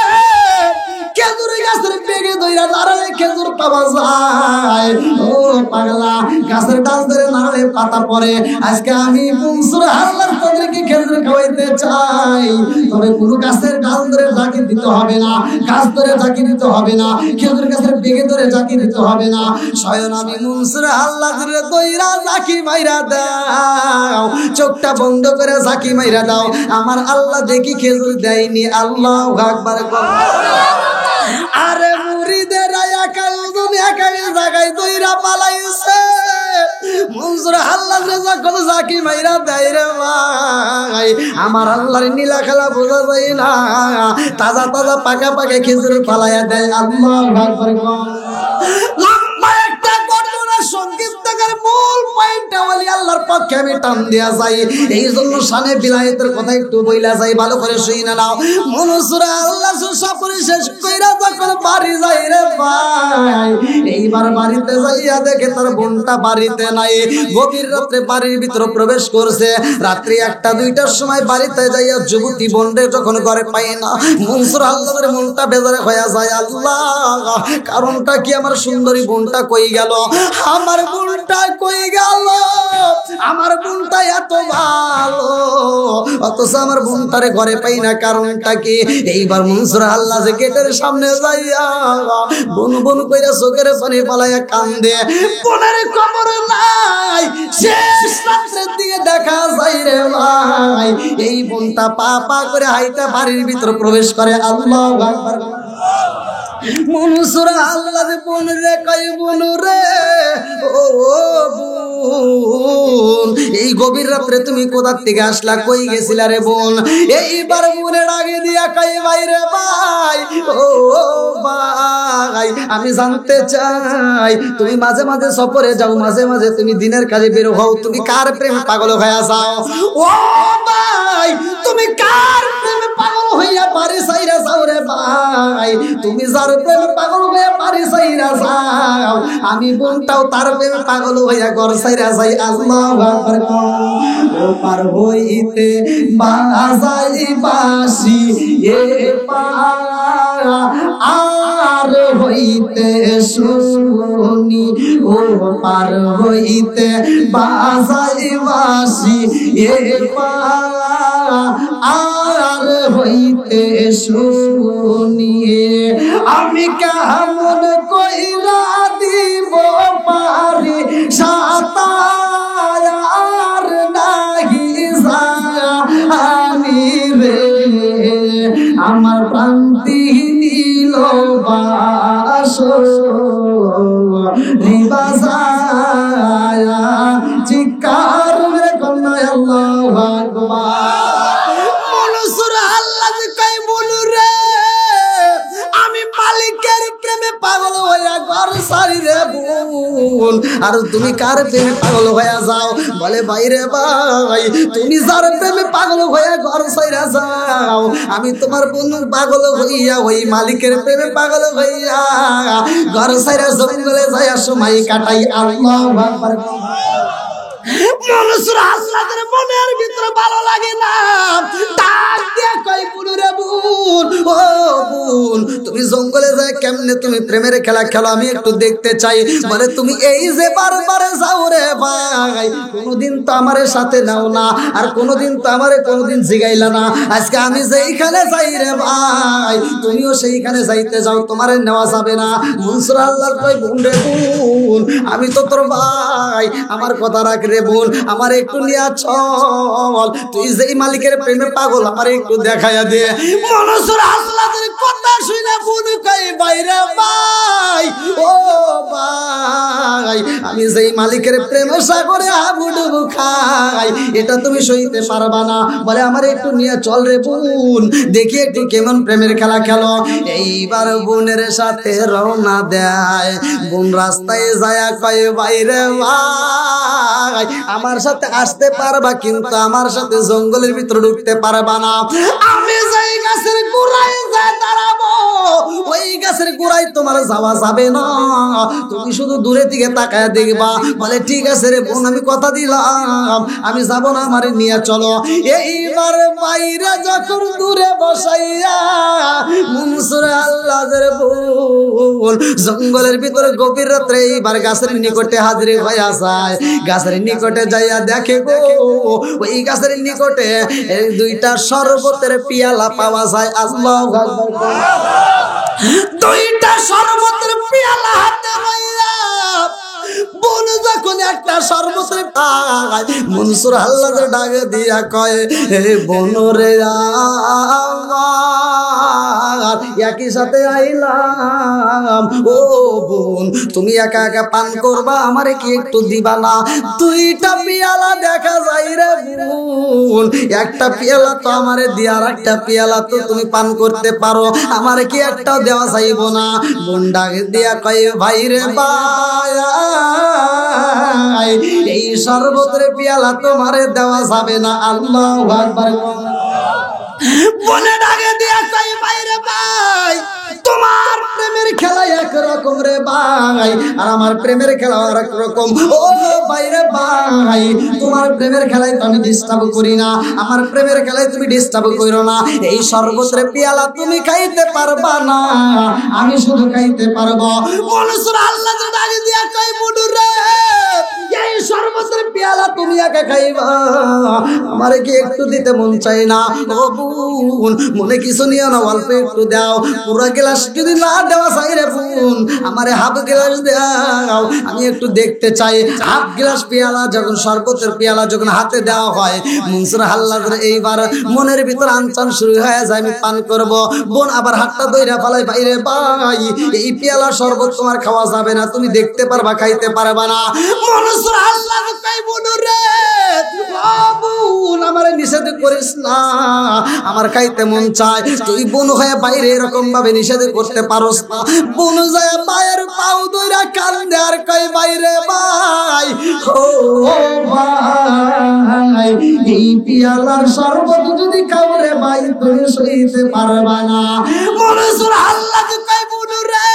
খেজুর গাছের পেগে ধইরা নাড়ালে খেজুর পাওয়া যায়। ও পাগলা, গাছের ডাল ধরে নাড়ালে পাতা পড়ে। আজকে আমি মনসুর আল্লাহর তোদেরকে খেজুর খাওয়াইতে চাই, তবে কোনো গাছের ডাল ধরে ঝাঁকি দিতে হবে না, গাছ ধরে ঝাঁকি দিতে হবে না, খেজুর গাছের পেগে ধরে ঝাঁকি দিতে হবে না। স্বয়ং আমি মনসুর আল্লাহ ধরে দইরা ঝাঁকি মাইরা দাও, চোখটা বন্ধ করে ঝাঁকি মাইরা দাও। আমার আল্লাহ দেখি খেজুর দেয়নি। আল্লাহু আকবার। আরে মুরিদের একাই জায়গায় দইরা পালাইছে। মনসুর আল্লাহ যখন ঝাঁকি মাইরা দেয় রে ভাই, আমার আল্লাহর নীলা খেলা বোঝা যায় না, তাজা তাজা পাকা পাকা খেজুর পালাইয়া দেয়। আল্লাহু আকবার। লম্বা একটা ঘটনা সঙ্গীত দেখার মূল পয়েন্টটা বলি আল্লাহর পক্ষে আমি টান দেয়া যাই, এই জন্য শানে বিলায়েতের কথা একটু বইলা যাই, ভালো করে শুইনা নাও। মনসুর আল্লাহ সফর শেষ কইরা যখন বাড়ি যাই রে ভাই, এইবার তার বাড়িতে যাইয়া দেখে তার বোনটা বাড়িতে নাই। গভীর রাত্রে বাড়ির ভিতরে প্রবেশ করছে। রাত্রি 1টা 2টার সময় বাড়িতে যাইয়া যুবতী বোনরে যখন ঘরে পাই না, মনসুর আল্লাহর মনটা বেজারে হয়ে যায়। আল্লাহ, কারণটা কি? আমার সুন্দরী বোনটা কই গেল? আমার বোনটা কই গেল? আমার বোনটা এত ভালো, অথচ আমার বোনটারে ঘরে পাই না, কারণটা কি? এইবার মনসুর আল্লাহ যে গেটের সামনে যাইয়া বন বন কইরা চোখের পানি পালাইয়া কান্দে। বোনের খবর নাই। শেষ রাত্রের দিকে দেখা যায় রে ভাই, এই বোনটা পা পা করে হাইটা বাড়ির ভিতর প্রবেশ করে। আল্লাহু আকবার। মনসুর আল্লাহ রে বোন রে কই বোন রে, ও বোন, এই গভীর রাত্রে তুমি কোথা থেকে আসলা? কই গেছিলা রে বোন? এইবার বোনের আগে দিয়া কই ভাই রে ভাই, ও ভাই, আমি জানতে চাই তুমি মাঝে মাঝে সফরে যাও, মাঝে মাঝে তুমি দিনের কাজে বের হও, তুমি কার প্রেমে পাগল হইয়া যাও? ও ভাই, তুমি কার প্রেমে পাগল হইয়া বাড়ি সাইরা যাও রে ভাই? তুমি যার প্রেমে পাগল হইয়া বাড়ি সাইরা যাও, আমি বোনটাও তার প্রেমে পাগল হইয়া ঘর সাইরা যাই। আল্লাহু আকবার। ও পার হইতে বাজাই বাঁশি এ আর হইতে শুনি, ও পার হইতে বাজাই বাঁশি এ আর হইতে শুনি, আমি কেমন কইরা দিব পারি সাতার নাহি জানি রে, আমার প্রান্তি নীল বাস রিবাজায়া চিৎকার মেরে কন্যা আল্লাহু আকবার। মনসুর আল্লাহ যে কই বলু রে, আমি মালিকের প্রেমে পাগল হইয়া ঘর সারি রে বোন, আর তুমি কার প্রেমে পাগল হইয়া যাও? বলে ভাই রে ভাই, তুমি যার প্রেমে পাগল হইয়া ঘর সাইরা যাও, আমি তোমার বন্ধু পাগল হইয়া ওই মালিকের প্রেমে পাগল হইয়া ঘর সাইরা জঙ্গলে যাইয়া সময় কাটাই। আল্লাহু আকবার। মনসুর আল্লাহর মনের ভিতরে ভালো লাগে না, ডাক দিয়া কই বোন রে বোন, ও বোন, তুমি জঙ্গলে যায় কেমনে তুমি প্রেমের খেলা খেলো? আমি একটু দেখতে চাই। বলে তুমি এই যে বারবার যাও রে ভাই, কোনোদিন তো আমার সাথে নাও না, আর কোনোদিন তো আমারে কোনোদিন জিগাইলা না। আজকে আমি যেইখানে যাই রে ভাই, তুমিও সেইখানে যাইতে যাও, তোমার নেওয়া যাবে না। মনসুর আল্লাহ কই বোন রে বোন, আমি তো তোর ভাই, আমার কথা রাখ রে বোন, আমার একটু নিয়া চল, তুই যেই মালিকের প্রেমে পাগল আমার একটু দেখাইয়া দে। মনসুর আল্লাহর কথা শুনে বোন কই ভাই রে ভাই, ও ভাই, আমি যেই মালিকের প্রেমে সাগরে হাবুডুবু খাই, এটা তুমি সইতে পারবা না। বলে আমার একটু নিয়ে চল রে বোন, দেখি একটু কেমন প্রেমের খেলা খেলো। এইবার বোনের সাথে রওনা দেয়। বোন রাস্তায় যায় কয় ভাই রে ভাই, আমার সাথে আসতে পারবা, কিন্তু আমার সাথে জঙ্গলের ভিতরে ঢুকতে পারবা না। আমি যেই গাছের গোড়ায় যায় দাঁড়াবো, ওই গাছের গোড়ায় তোমার যাওয়া যাবে না, তুমি শুধু দূরে দিকে তাকায় দেখবা। বলে ঠিক আছে রে বোন, আমি কথা দিলাম, আমি যাব না, আমারে নিয়ে চলো। এইবার বাইরে যখন দূরে বসাইয়া মনসুর আল্লাহর বোন জঙ্গলের ভিতরে গভীর রাত্রে এইবার গাছের নিকটে হাজির হইয়া যায়। গাছের নিকটে যাইয়া দেখে গো, ওই গাছের নিকটে এই দুইটা শরবতের পিয়ালা পাওয়া যায়। আল্লাহু আকবার। দুইটা শরবতের পিয়ালা হাতে লইয়া বোন যখন একটা শরবতের পায়, মনসুর আল্লাহর ডাক দিয়া কয়, হে বোন রে আমার, একই সাথে আইলাম, ও বোন, তুমি একা একা পান করবা, আমারে কি একটু দিবা না? দুইটা পিয়ালা দেখা যায় রে বোন, একটা পিয়ালা তো আমারে দিয়া, আর একটা পিয়ালা তো তুমি পান করতে পারো, আমারে কি একটাও দেওয়া যাইব না? বোন ডাক দিয়া কয়, ভাই রে ভাই, এই শরবতের পিয়ালা তোমারে দেওয়া যাবে না। আল্লাহু আকবার। বলে ডাকে দিয়া কই ভাই রে ভাই, তোমার প্রেমের খেলা একরকম রকম রে ভাই, আর আমার প্রেমের খেলা আর এক রকম। ও ভাই রে ভাই, তোমার প্রেমের খেলায় তো আমি ডিস্টার্ব করি না, আমার প্রেমের খেলায় তুমি ডিস্টার্ব করো না। এই শরবতের পেয়ালা তুমি খাইতে পারবা না, আমি শুধু খাইতে পারবো। মনসুর আল্লাহ ডাকি দিয়া কই বুডুর রে, এই শরবতের পেয়ালা তুমি একা খাইবা, আমারে কি একটু দিতে মন চাই না? ও বোন, মনে কিছু নিও না, অল্প একটু দাও। পুরো গ্লাস যদি না দেওয়া চাই রে বোন, আমারে হাফ গ্লাস দাও, আমি একটু দেখতে চাই। হাফ গ্লাস পেয়ালা যখন, শরবতের পেয়ালা যখন হাতে দেওয়া হয়, মনসুর হাল্লাদের এইবার মনের ভিতর আনচান শুরু হয়ে যায়, আমি পান করব। বোন আবার হাতটা দইরা পালাই, বাইরে ভাই এই পেয়ালা শরবত তোমার খাওয়া যাবে না, তুমি দেখতে পারবা, খাইতে পারবা না। মনসুর হাল্লাদ কই বুনু রে, ও বোন আমারে নিষেধ করিস না, আমার খাইতে মন চায়। তুই বোন হয়ে বাইরে এরকম ভাবে নিষেধ করতে পারোস না। বোন যায় পায়ের পাও দইরা কান্দে আর কই বাইরে ভাই, ও ভাই এই পিয়ালার শরবত যদি খাও রে ভাই, তুমি সইতে পারবা না। মনসুর হাল্লাদ কই বুনু রে,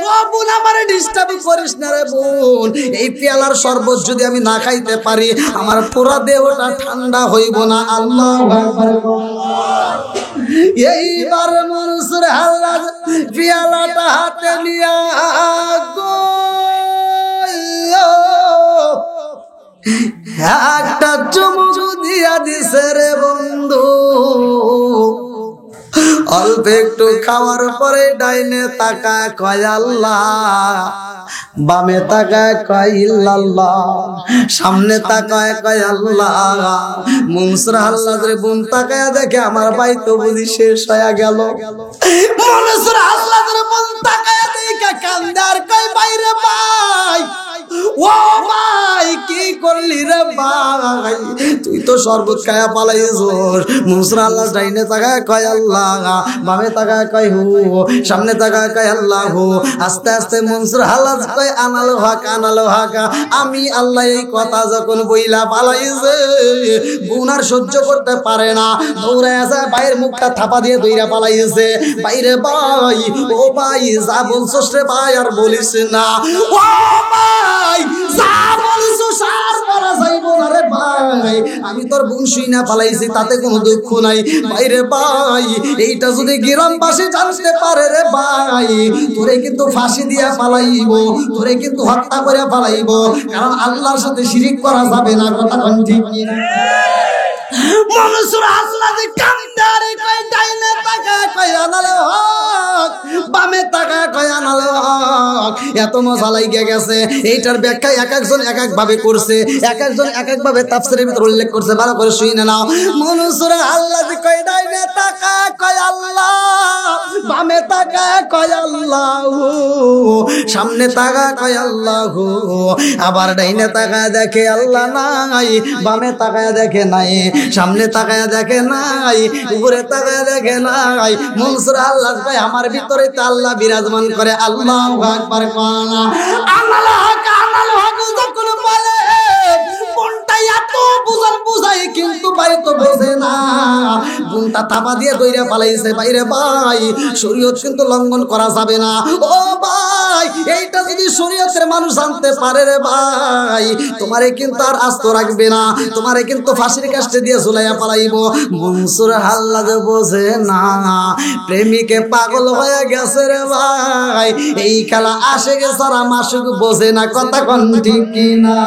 ও বোন আমারে ডিস্টার্ব করিস না রে বোন, এই পেয়ালার শরবত যদি আমি না খাইতে পারি, আমার পুরা দেহটা ঠান্ডা হইব না। আল্লাহু আকবার। এইবার মনসুর হাল্লাদ পেয়ালাটা হাতে নিয়া গো একটা চুমুক দিয়া দিছে রে বন্ধু। অল্প একটু খাওয়ার পরে ডাইনে তাকায় কয় আল্লাহ, বামে তাকায় কয় ইল্লাল্লাহ, সামনে তাকায় কয় আল্লাহ। মনসুর হাল্লাদের বোন তাকায় দেখে আমার ভাই তো বুঝি শেষ হয়ে গেল। মনসুর হাল্লাদের বোন তাকায় দেখে কান্দে আর কয় বাইরে ভাই, ও ভাই কি করলি রে ভাই, তুই তো শরবত খায়া পালাইছস। মনসুর আল্লাহ ডাইনে তাকায় কয় আল্লাহ, বামে তাকায় কয় হু, সামনে তাকায় কয় আল্লাহ হু। আস্তে আস্তে মনসুর আল্লাহ কয় আনালো হক, আনালো হক। আমি আল্লাহ এই কথা যখন বইলা পালাইছে, গুনার সহ্য করতে পারে না, দৌড়ায় যায় ভাইয়ের মুখটা থাপা দিয়ে দইরা পালাইছে। বাইরে ভাই, ও ভাই যা বলছস রে ভাই আর বলিস না। ও ভাই যা বলছো সার বলা যাইব না রে ভাই, আমি তোর বোন শুই না পালাইছি, তাতে কোনো দুঃখ নাই। বাইরে ভাই এইটা যদি গ্রামবাসী জানতে পারে রে ভাই, তোরে কিন্তু ফাঁসি দিয়া পালাইব, তোরে কিন্তু হত্যা করে পালাইব, কারণ আল্লাহর সাথে শিরিক করা যাবে না। কথা কোন ঠিক না? মনসুর হাল্লাদ কান্দারে কয় ডাইনে তাকায় কয় আনালো হক, বামে তাকায় কয় আনালো হক। এত মজা লাগে গেছে। এইটার ব্যাখ্যা এক একজন এক এক ভাবে করছে, এক একজন এক এক ভাবে তাফসীরের ভিতর উল্লেখ করছে, ভালো করে শুনে নাও। মনসুর হাল্লাদ কয় ডাইনে তাকায় কয় আল্লাহ, বামে তাকায় কয় আল্লাহ, সামনে তাকায় কয় আল্লাহ, আবার ডাইনে তাকায় দেখে আল্লাহ নাই, বামে তাকায় দেখে নাই, সামনে তাকায় দেখে নাই, উপরে তাকায় দেখে নাই। মনসুর আল্লাহ কয় আমার ভিতরে তো আল্লাহ বিরাজমান করে। আল্লাহু আকবার। কোনা আল্লাহ হক, আল্লাহ হক যখন বলে কোনটা এত বুঝাল বুঝাই, কিন্তু ভাই তো বোঝে না। গুনটা থাপা দিয়ে দইরা পালাইছে। বাইরে ভাই শরীয়ত কিন্তু লঙ্ঘন করা যাবে না। ও ভাই এইটা যদি শরীয়তের মানুষ জানতে পারে রে ভাই, তোমারে কিন্তু আর আস্ত রাখবে না, তোমারে কিন্তু ফাঁসির কাছে দিয়ে ঝুলাইয়া পালাইব। মনসুর হাল্লাদ বোঝে না, প্রেমিকে পাগল হয়ে গেছে রে ভাই, এই খেলা আশেকে সারা মাসুক বোঝে না। কথা কোন ঠিক কিনা?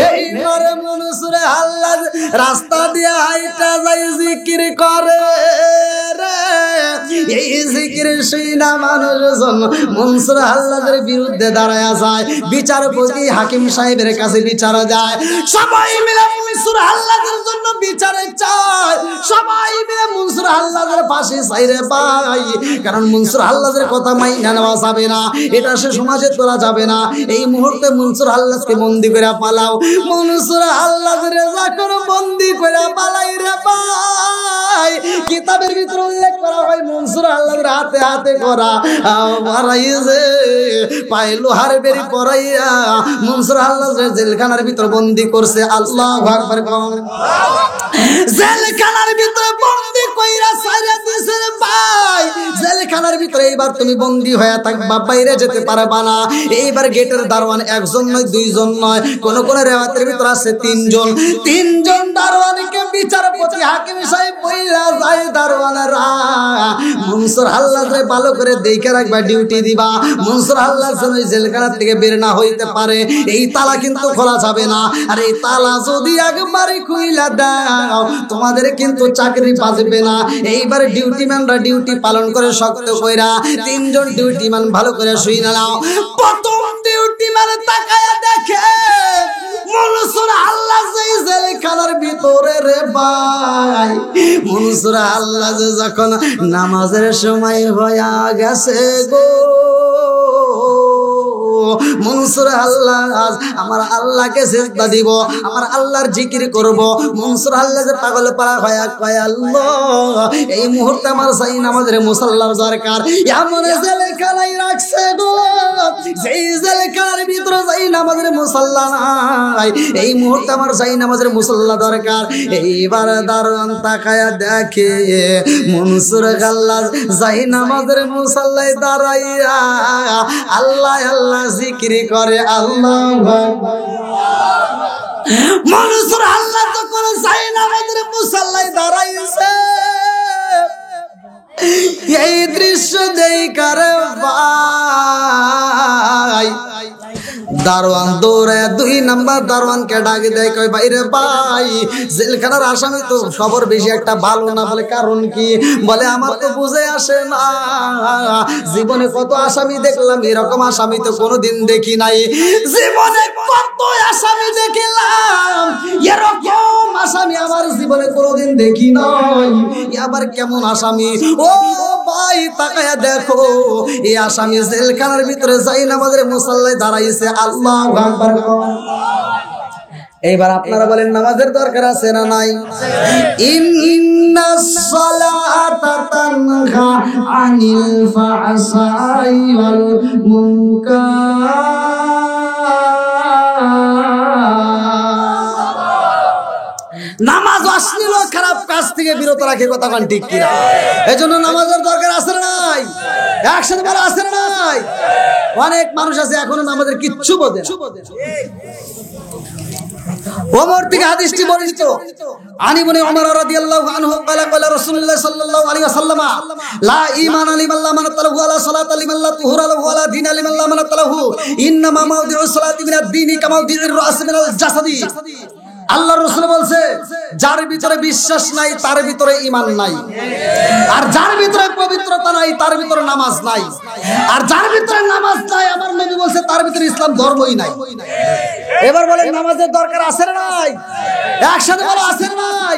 এই করে মনসুর হাল্লাদ রাস্তা দিয়ে হাইটা যাই জিকির করে রে। এই জিকির শুইনা মানুষজন মনসুর হাল্লাদের বিরুদ্ধে দাঁড়ায়া যায়। বিচারপতি হাকিম সাহেবের কাছে বিচার যায়, সবাই মিলে মনসুর হাল্লাদের জন্য বিচারে চায়, সবাই মিলে মনসুর হাল্লাদের পাশে চাই রে ভাই, কারণ মনসুর হাল্লাদের কথা মাইনা নেওয়া যাবে না, এটা সে সমাজে তোলা যাবে না। এই মুহূর্তে মনসুর হাল্লাদকে বন্দি করে পালাও। মনসুর হাল্লাদের যখন বন্দি করে পালাই রে ভাই, কিতাবের ভিতরে উল্লেখ করা হয় মনসুর মনসুর আল্লাহর হাতে হাতে করা মারাইছে পায়ে লোহার বেরি পরাইয়া মনসুর আল্লাহ জেলখানার ভিতর বন্দি করছে। আল্লাহু আকবার। জেলখানার ভিতরে বন্দি কইরা ছাইরা দিছে রে ভাই। জেলখানার ভিতরে এইবার তুমি বন্দি হয়ে থাকবা, বাইরে যেতে পারবা না। এইবার গেটের দারোয়ান একজন নয়, দুইজন নয়, কোন কোন রেওয়াতের ভিতর আছে তিনজন। তিনজন দারোয়ানকে বিচারপতি হাকিম সাহেব বইলা যায় দারোয়ানেরা মনসুর আল্লাহরে ভালো করে দেখে রাখবা, ডিউটি দিবা। মনসুর আল্লাহ যেন জেলখানা থেকে বের না হইতে পারে। এই তালা কিন্তু খোলা যাবে না। আর এই তালা যদি একবারে খুইলা দাও তোমাদের কিন্তু চাকরি বাঁচবে না। এইবার ডিউটিম্যানরা ডিউটি পালন করে শক্ত কইরা। তিনজন ডিউটিম্যান ভালো করে শুই নাও। প্রথম ডিউটিম্যান তাকায়া দেখে মনসুর আল্লাহ জেলখানার ভিতরে রে ভাই। মনসুর আল্লাহ যখন নামাজের সময় হয়ে গেছে গো, মনসুর আল্লাহ আমার আল্লাহকে সিজদা দিব, আমার আল্লাহর জিকির করব। মনসুর আল্লাহ যে পাগল পাড়া হয়ে কয় আল্লাহ এই মুহূর্তে আমার সাই নামাজের মুসাল্লার দরকার। এমন জেলখানায় রাখছে গো, সেই জেলখানার ভিতরে যাই নামাজের মুসাল্লা নাই। এই মুহূর্তে আমার সাই নামাজের মুসাল্লা দরকার। এইবার দারোয়ান তাকায়া দেখে মনসুর আল্লাহ যাই নামাজের মুসাল্লায় দাঁড়াইয়া আল্লাহ আল্লাহ জিকির করে। আল্লাহু আকবার। মনসুর আল্লাহ তখন যাই নামাজের মুসাল্লায় দাঁড়াইছে। এই দৃশ্য দেখার ভাই দারোয়ান দৌড়ে 2 নাম্বার দারোয়ানকে ডাক দেয়, কই বাইরে ভাই জেলখানার আসামি তো খবর বেশি একটা ভালো না। বলে কারণ কি? বলে আমার তো বুঝে আসে না, জীবনে কত আসামি দেখলাম, এরকম আসামি তো কোনোদিন দেখি নাই। জীবনে কত আসামি দেখলাম, এরকম আসামি আমার জীবনে কোনোদিন দেখি নাই। আবার কেমন আসামি? ও ভাই তাকায়া দেখো, এই আসামি জেলখানার ভিতরে যাই নামাজের মুসাল্লায় দাঁড়াইছে। আল্লাহু আকবার। এইবার আপনারা বলেন নামাজের দরকার আছে না নাই? ইন্নাস সালাতা তানহা আনিল ফাহশাই ওয়াল মুনকার। নামাজ অশ্লীল খারাপ কাজ থেকে বিরত রাখে, কথা কোন ঠিক কিনা? এজন্য নামাজের দরকার আছে না নাই? একসাথে বলা আছে না নাই? অনেক মানুষ আছে এখনো নামাজের কিচ্ছু বোঝে না। ওমর থেকে হাদিসটি বর্ণিত, আনি ইবনে ওমর রাদিয়াল্লাহু আনহু قال قال رسول الله صلى الله عليه وسلم لا ঈমান লিমান লা মান তালাহু ওয়া লা সালাত লিমান লা তুহুরা লাহু ওয়া লা দীন লিমান লা মান তালাহু ইন্নামা মাওদিউস সালাতি মিনাদ দীনি কামাওদিউর রাস মিনাল জাসাদি। আল্লাহর রাসূল বলছে যার ভিতরে বিশ্বাস নাই তার ভিতরে ঈমান নাই, আর যার ভিতরে পবিত্রতা নাই তার ভিতরে নামাজ নাই, আর যার ভিতরে নামাজ নাই আমার নবী বলছে তার ভিতরে ইসলাম ধর্মই নাই। এবার বলেন নামাজের দরকার আছে না নাই? একসাথে বলো আছে না নাই?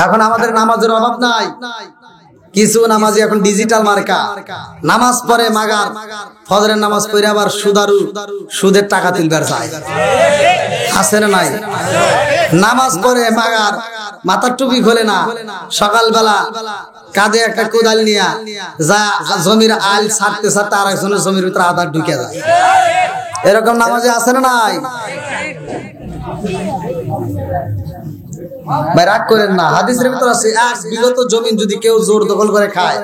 এখন আমাদের নামাজের অভাব নাই। কিছু নামাজি এখন ডিজিটাল মার্কা, নামাজ পড়ে মাগার, ফজরের নামাজ পড়ে আবার সুদের টাকা তুলবার চায়। আছে না নাই? নামাজ পড়ে মাগার, মাথার টুপি খোলে না, সকালবেলা কাঁধে একটা কোদাল নিয়া যা জমির আল ছাড়তে ছাড়তে আর একজনের জমির ভিতরে আধার ঢুকে যায়। এরকম নামাজে আছে না নাই? ভাই রাগ করেন না, হাদিসের ভিতর আছে এক বিগত জমিন যদি কেউ জোর দখল করে খায়,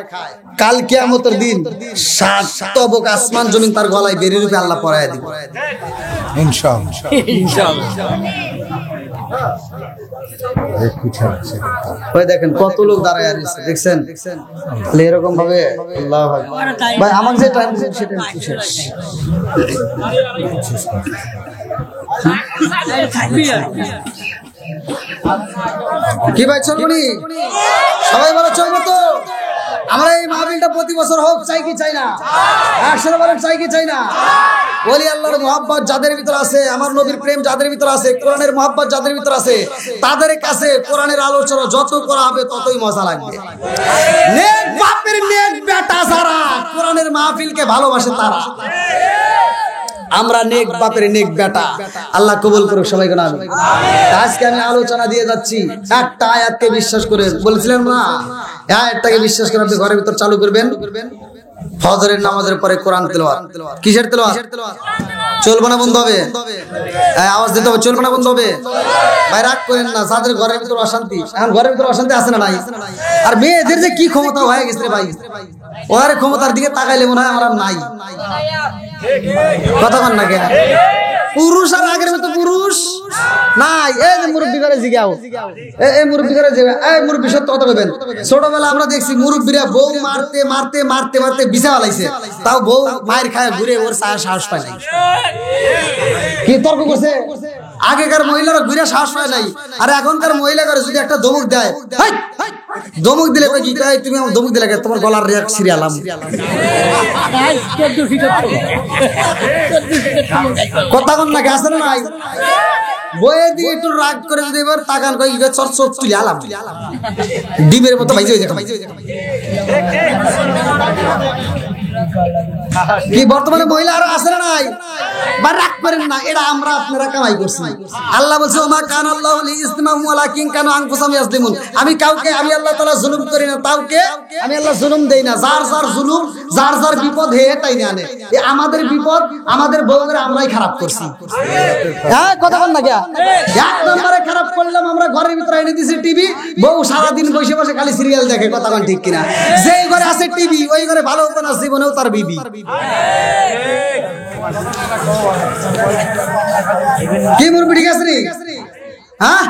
কাল কিয়ামতের দিন 7 তবক আসমান জমিন তার গলায় বেরিয়ে রূপে আল্লাহ পরায়া দিবে ইনশাআল্লাহ। ওই দেখেন কত লোক দাঁড়ায় আছে, দেখছেন? এরকম ভাবে আল্লাহু আকবার। ভাই আমার যে টাইম সেটা শেষ। কি ভাই চলবনি? সবাই বলো চলবো তো? আমরা এই মাহফিলটা প্রতি বছর হোক, চাই কি চাই না? একসাথে বলেন চাই কি চাই না? ওলি আল্লাহর মহব্বত যাদের ভিতর আছে, আমার নবীর প্রেম যাদের ভিতর আছে, কোরআনের মহব্বত যাদের ভিতর আছে, তাদের কাছে কোরআনের আলোচনা যত করা হবে ততই মজা লাগবে। নেক বাপের নেক বেটা যারা কোরআনের মাহফিলকে ভালোবাসে তারা। আমরা নেক বাপের নেক বেটা, আল্লাহ কবুল করুক সবাই কোন আমিন। আজকে আমি আলোচনা দিয়ে যাচ্ছি, একটা আয়াতকে বিশ্বাস করে বলেছিলেন না, আয়াতটাকে বিশ্বাস করে আপনি ঘরের ভিতর চালু করবেন, ফজরের নামাজের পরে কোরআন তেলাওয়াত। কিসের তেলাওয়াত? চলবে না বন্ধ হবে? আওয়াজ দিতে হবে, চলবে না বন্ধ হবে? ভাই রাগ করেন না, যাদের ঘরের ভিতর অশান্তি, এখন ঘরের ভিতর অশান্তি আছে না নাই? আর মেয়েদের যে কি ক্ষমতা হয়ে গেছে রে ভাই, ওর ক্ষমতার দিকে তাকাইলে মনে হয় আমার আর নাই। কথা বল না কেন? পুরুষ আর আগের মতো পুরুষ নাই। এই যে মুরব্বী করে জিগাও, এই মুরব্বী করে জিগাও, এই মুরব্বী সত্য কথা বলবেন। ছোটবেলা আমরা দেখছি মুরব্বীরা বউ মারতে মারতে মারতে মারতে বিছা ফেলাইছে, তাও বউ মায়ের খায় ঘুরে ওর সাহস পায় নাই। কি তর্ক করছে? আগেকার মহিলারা ঘুরে সাহস পায় নাই, আর এখনকার মহিলা করে যদি একটা ধমক দেয়, ধমক দিলে কি কয়, তুমি আমার ধমক দিলে তোমার গলার রেক সিরিয়ালাম। কথা কোন নাকি আছে না নাই? বইয়ের দিকে একটু রাগ করে যদি এবার তাকান কই চর চোখ তুলে আলাম, ডিমের মতো ভাইজে হয়ে কি বর্তমানে মহিলা আরো আছে না নাই? বা রাগ করেন না, এটা আমরা আপনারা কামাই করছি। আল্লাহ বলছে ওমা কান আল্লাহু লিইসতিমাম ওয়ালাকিন কানু আনফুসাহুম ইয়াজলিমুন। আমি কাউকে, আমি আল্লাহ তাআলা জুলুম করি না, কাউকে আমি আল্লাহ জুলুম দেই না। যার যার জুলুম, যার যার বিপদ হে তাই না আনে। এই আমাদের বিপদ, আমাদের বউদের আমরাই খারাপ করছি। হ্যাঁ কথা বল না কি? এক নম্বরে খারাপ করলাম আমরা, ঘরের ভিতরে এনে দিছি টিভি, বউ সারা দিন বসে বসে খালি সিরিয়াল দেখে। কথা বল ঠিক কিনা? যেই ঘরে আছে টিভি ওই ঘরে ভালো কোন জীবনেও তার বিবি। কি মুরব্বি ঠিক আছে রে? হ্যাঁ,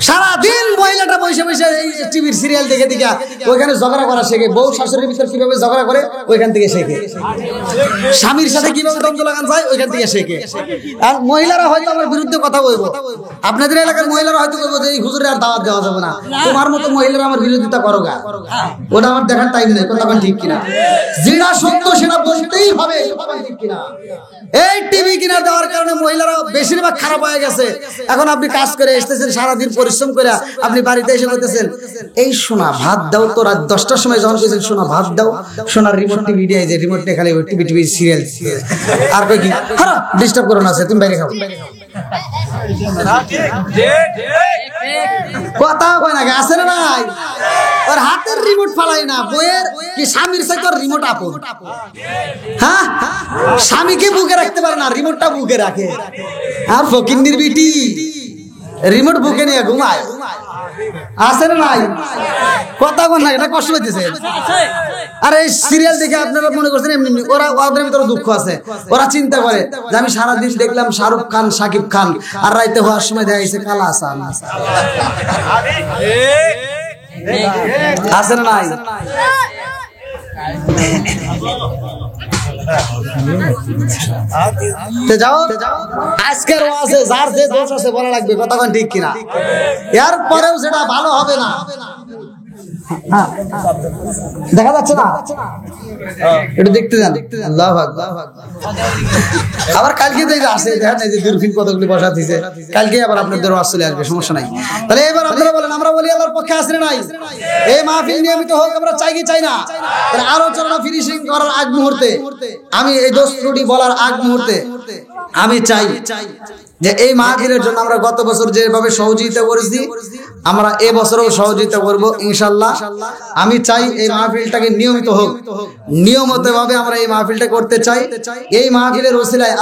সারাদিন মহিলাটা বসে বসে টিভির সিরিয়াল দেখে দেখে ওইখানে ঝগড়া করা শেখে। বউ শাশুড়ির ভিতর কিভাবে ঝগড়া করে ওইখান থেকে শেখে, স্বামীর সাথে কিভাবে দ্বন্দ্ব লাগান যায় ওইখান থেকে শেখে। আর মহিলারা হয়তো আমার বিরুদ্ধে কথা বলবো, আপনাদের এলাকার মহিলারা হয়তো বলবো যে এই হুজুরের আর দাওয়াত দেওয়া যাবে না, তোমার মতো মহিলারা আমার বিরোধিতা করো গা, ওটা আমার দেখার টাইম নেই। কথা ঠিক কিনা? যেটা সত্য সেটা বলতেই হবে, ঠিক কিনা? এই টিভি কিনা দেওয়ার কারণে মহিলারা বেশিরভাগ খারাপ হয়ে গেছে। এখন আপনি কাজ করে এসেছেন, সারাদিন পরিশ্রম করে আপনি বাড়িতে এসে বলতেছেন এই সোনা ভাত দাও, তো রাত 10টার সময় যখন বলছেন সোনা ভাত দাও, সোনার রিমোট টিভি দিয়ে যে রিমোট নিয়ে খালি টিভি টিভি সিরিয়াল, আর কই কি ডিস্টার্ব করো না, তুমি বাইরে খাও। কথা কয় না আছে না নাই? ওর হাতের রিমোট ফালাই না, বইয়ের কি স্বামীর সাথে রিমোট আপন। হ্যাঁ, স্বামীকে বুকে রাখতে পারে না, রিমোটটা বুকে রাখে। আর ফকিন্নির বিটি রিমোট বুকে নিয়ে ঘুমায়, আছে না নাই? কথা বল না, এটা কষ্ট হইতেছে। আর এই সিরিয়াল দেখে আপনারা মনে করছেন এমনি, ওরা ওদের ভিতরে দুঃখ আছে। ওরা চিন্তা করে যে আমি সারাদিন দেখলাম শাহরুখ খান, শাকিব খান, আর রাইতে হওয়ার সময় দেখা গেছে কালা আসান। আছে না নাই? যাও আজকের ওয়াজে যার যে দোষ আছে বলা লাগবে। কথা ঠিক কিনা? এর পরেও সেটা ভালো হবে না। দেখা যাচ্ছে না? এটা দেখতে যান। আল্লাহু আকবার। আবার কালকে যে আসে দেখেন এই যে দূরবীন কতগুলি বসা দিয়েছে, কালকে আবার আপনাদের ওয়াজ চলে আসবে, সমস্যা নাই। তাহলে এবার আপনারা বলেন আমরা বলি আল্লাহর পক্ষে আছে না নাই? এই মাহফিল নিয়মিত হোক, আমরা চাই কি চাই না? তাহলে আলোচনা ফিনিশিং করার আগ মুহূর্তে, আমি এই দোষ ত্রুটি বলার আগ মুহূর্তে আমি চাই যে এই মাহফিলের জন্য আমরা গত বছর যেভাবে সহযোগিতা করেছি, আমরা এবছরও সহযোগিতা করব ইনশাআল্লাহ। আমি চাই এই মাহফিলটাকে নিয়মিত হোক, নিয়মিত ভাবে আমরা এই মাহফিলটা করতে চাই। এই মাহফিলের ওসিলায়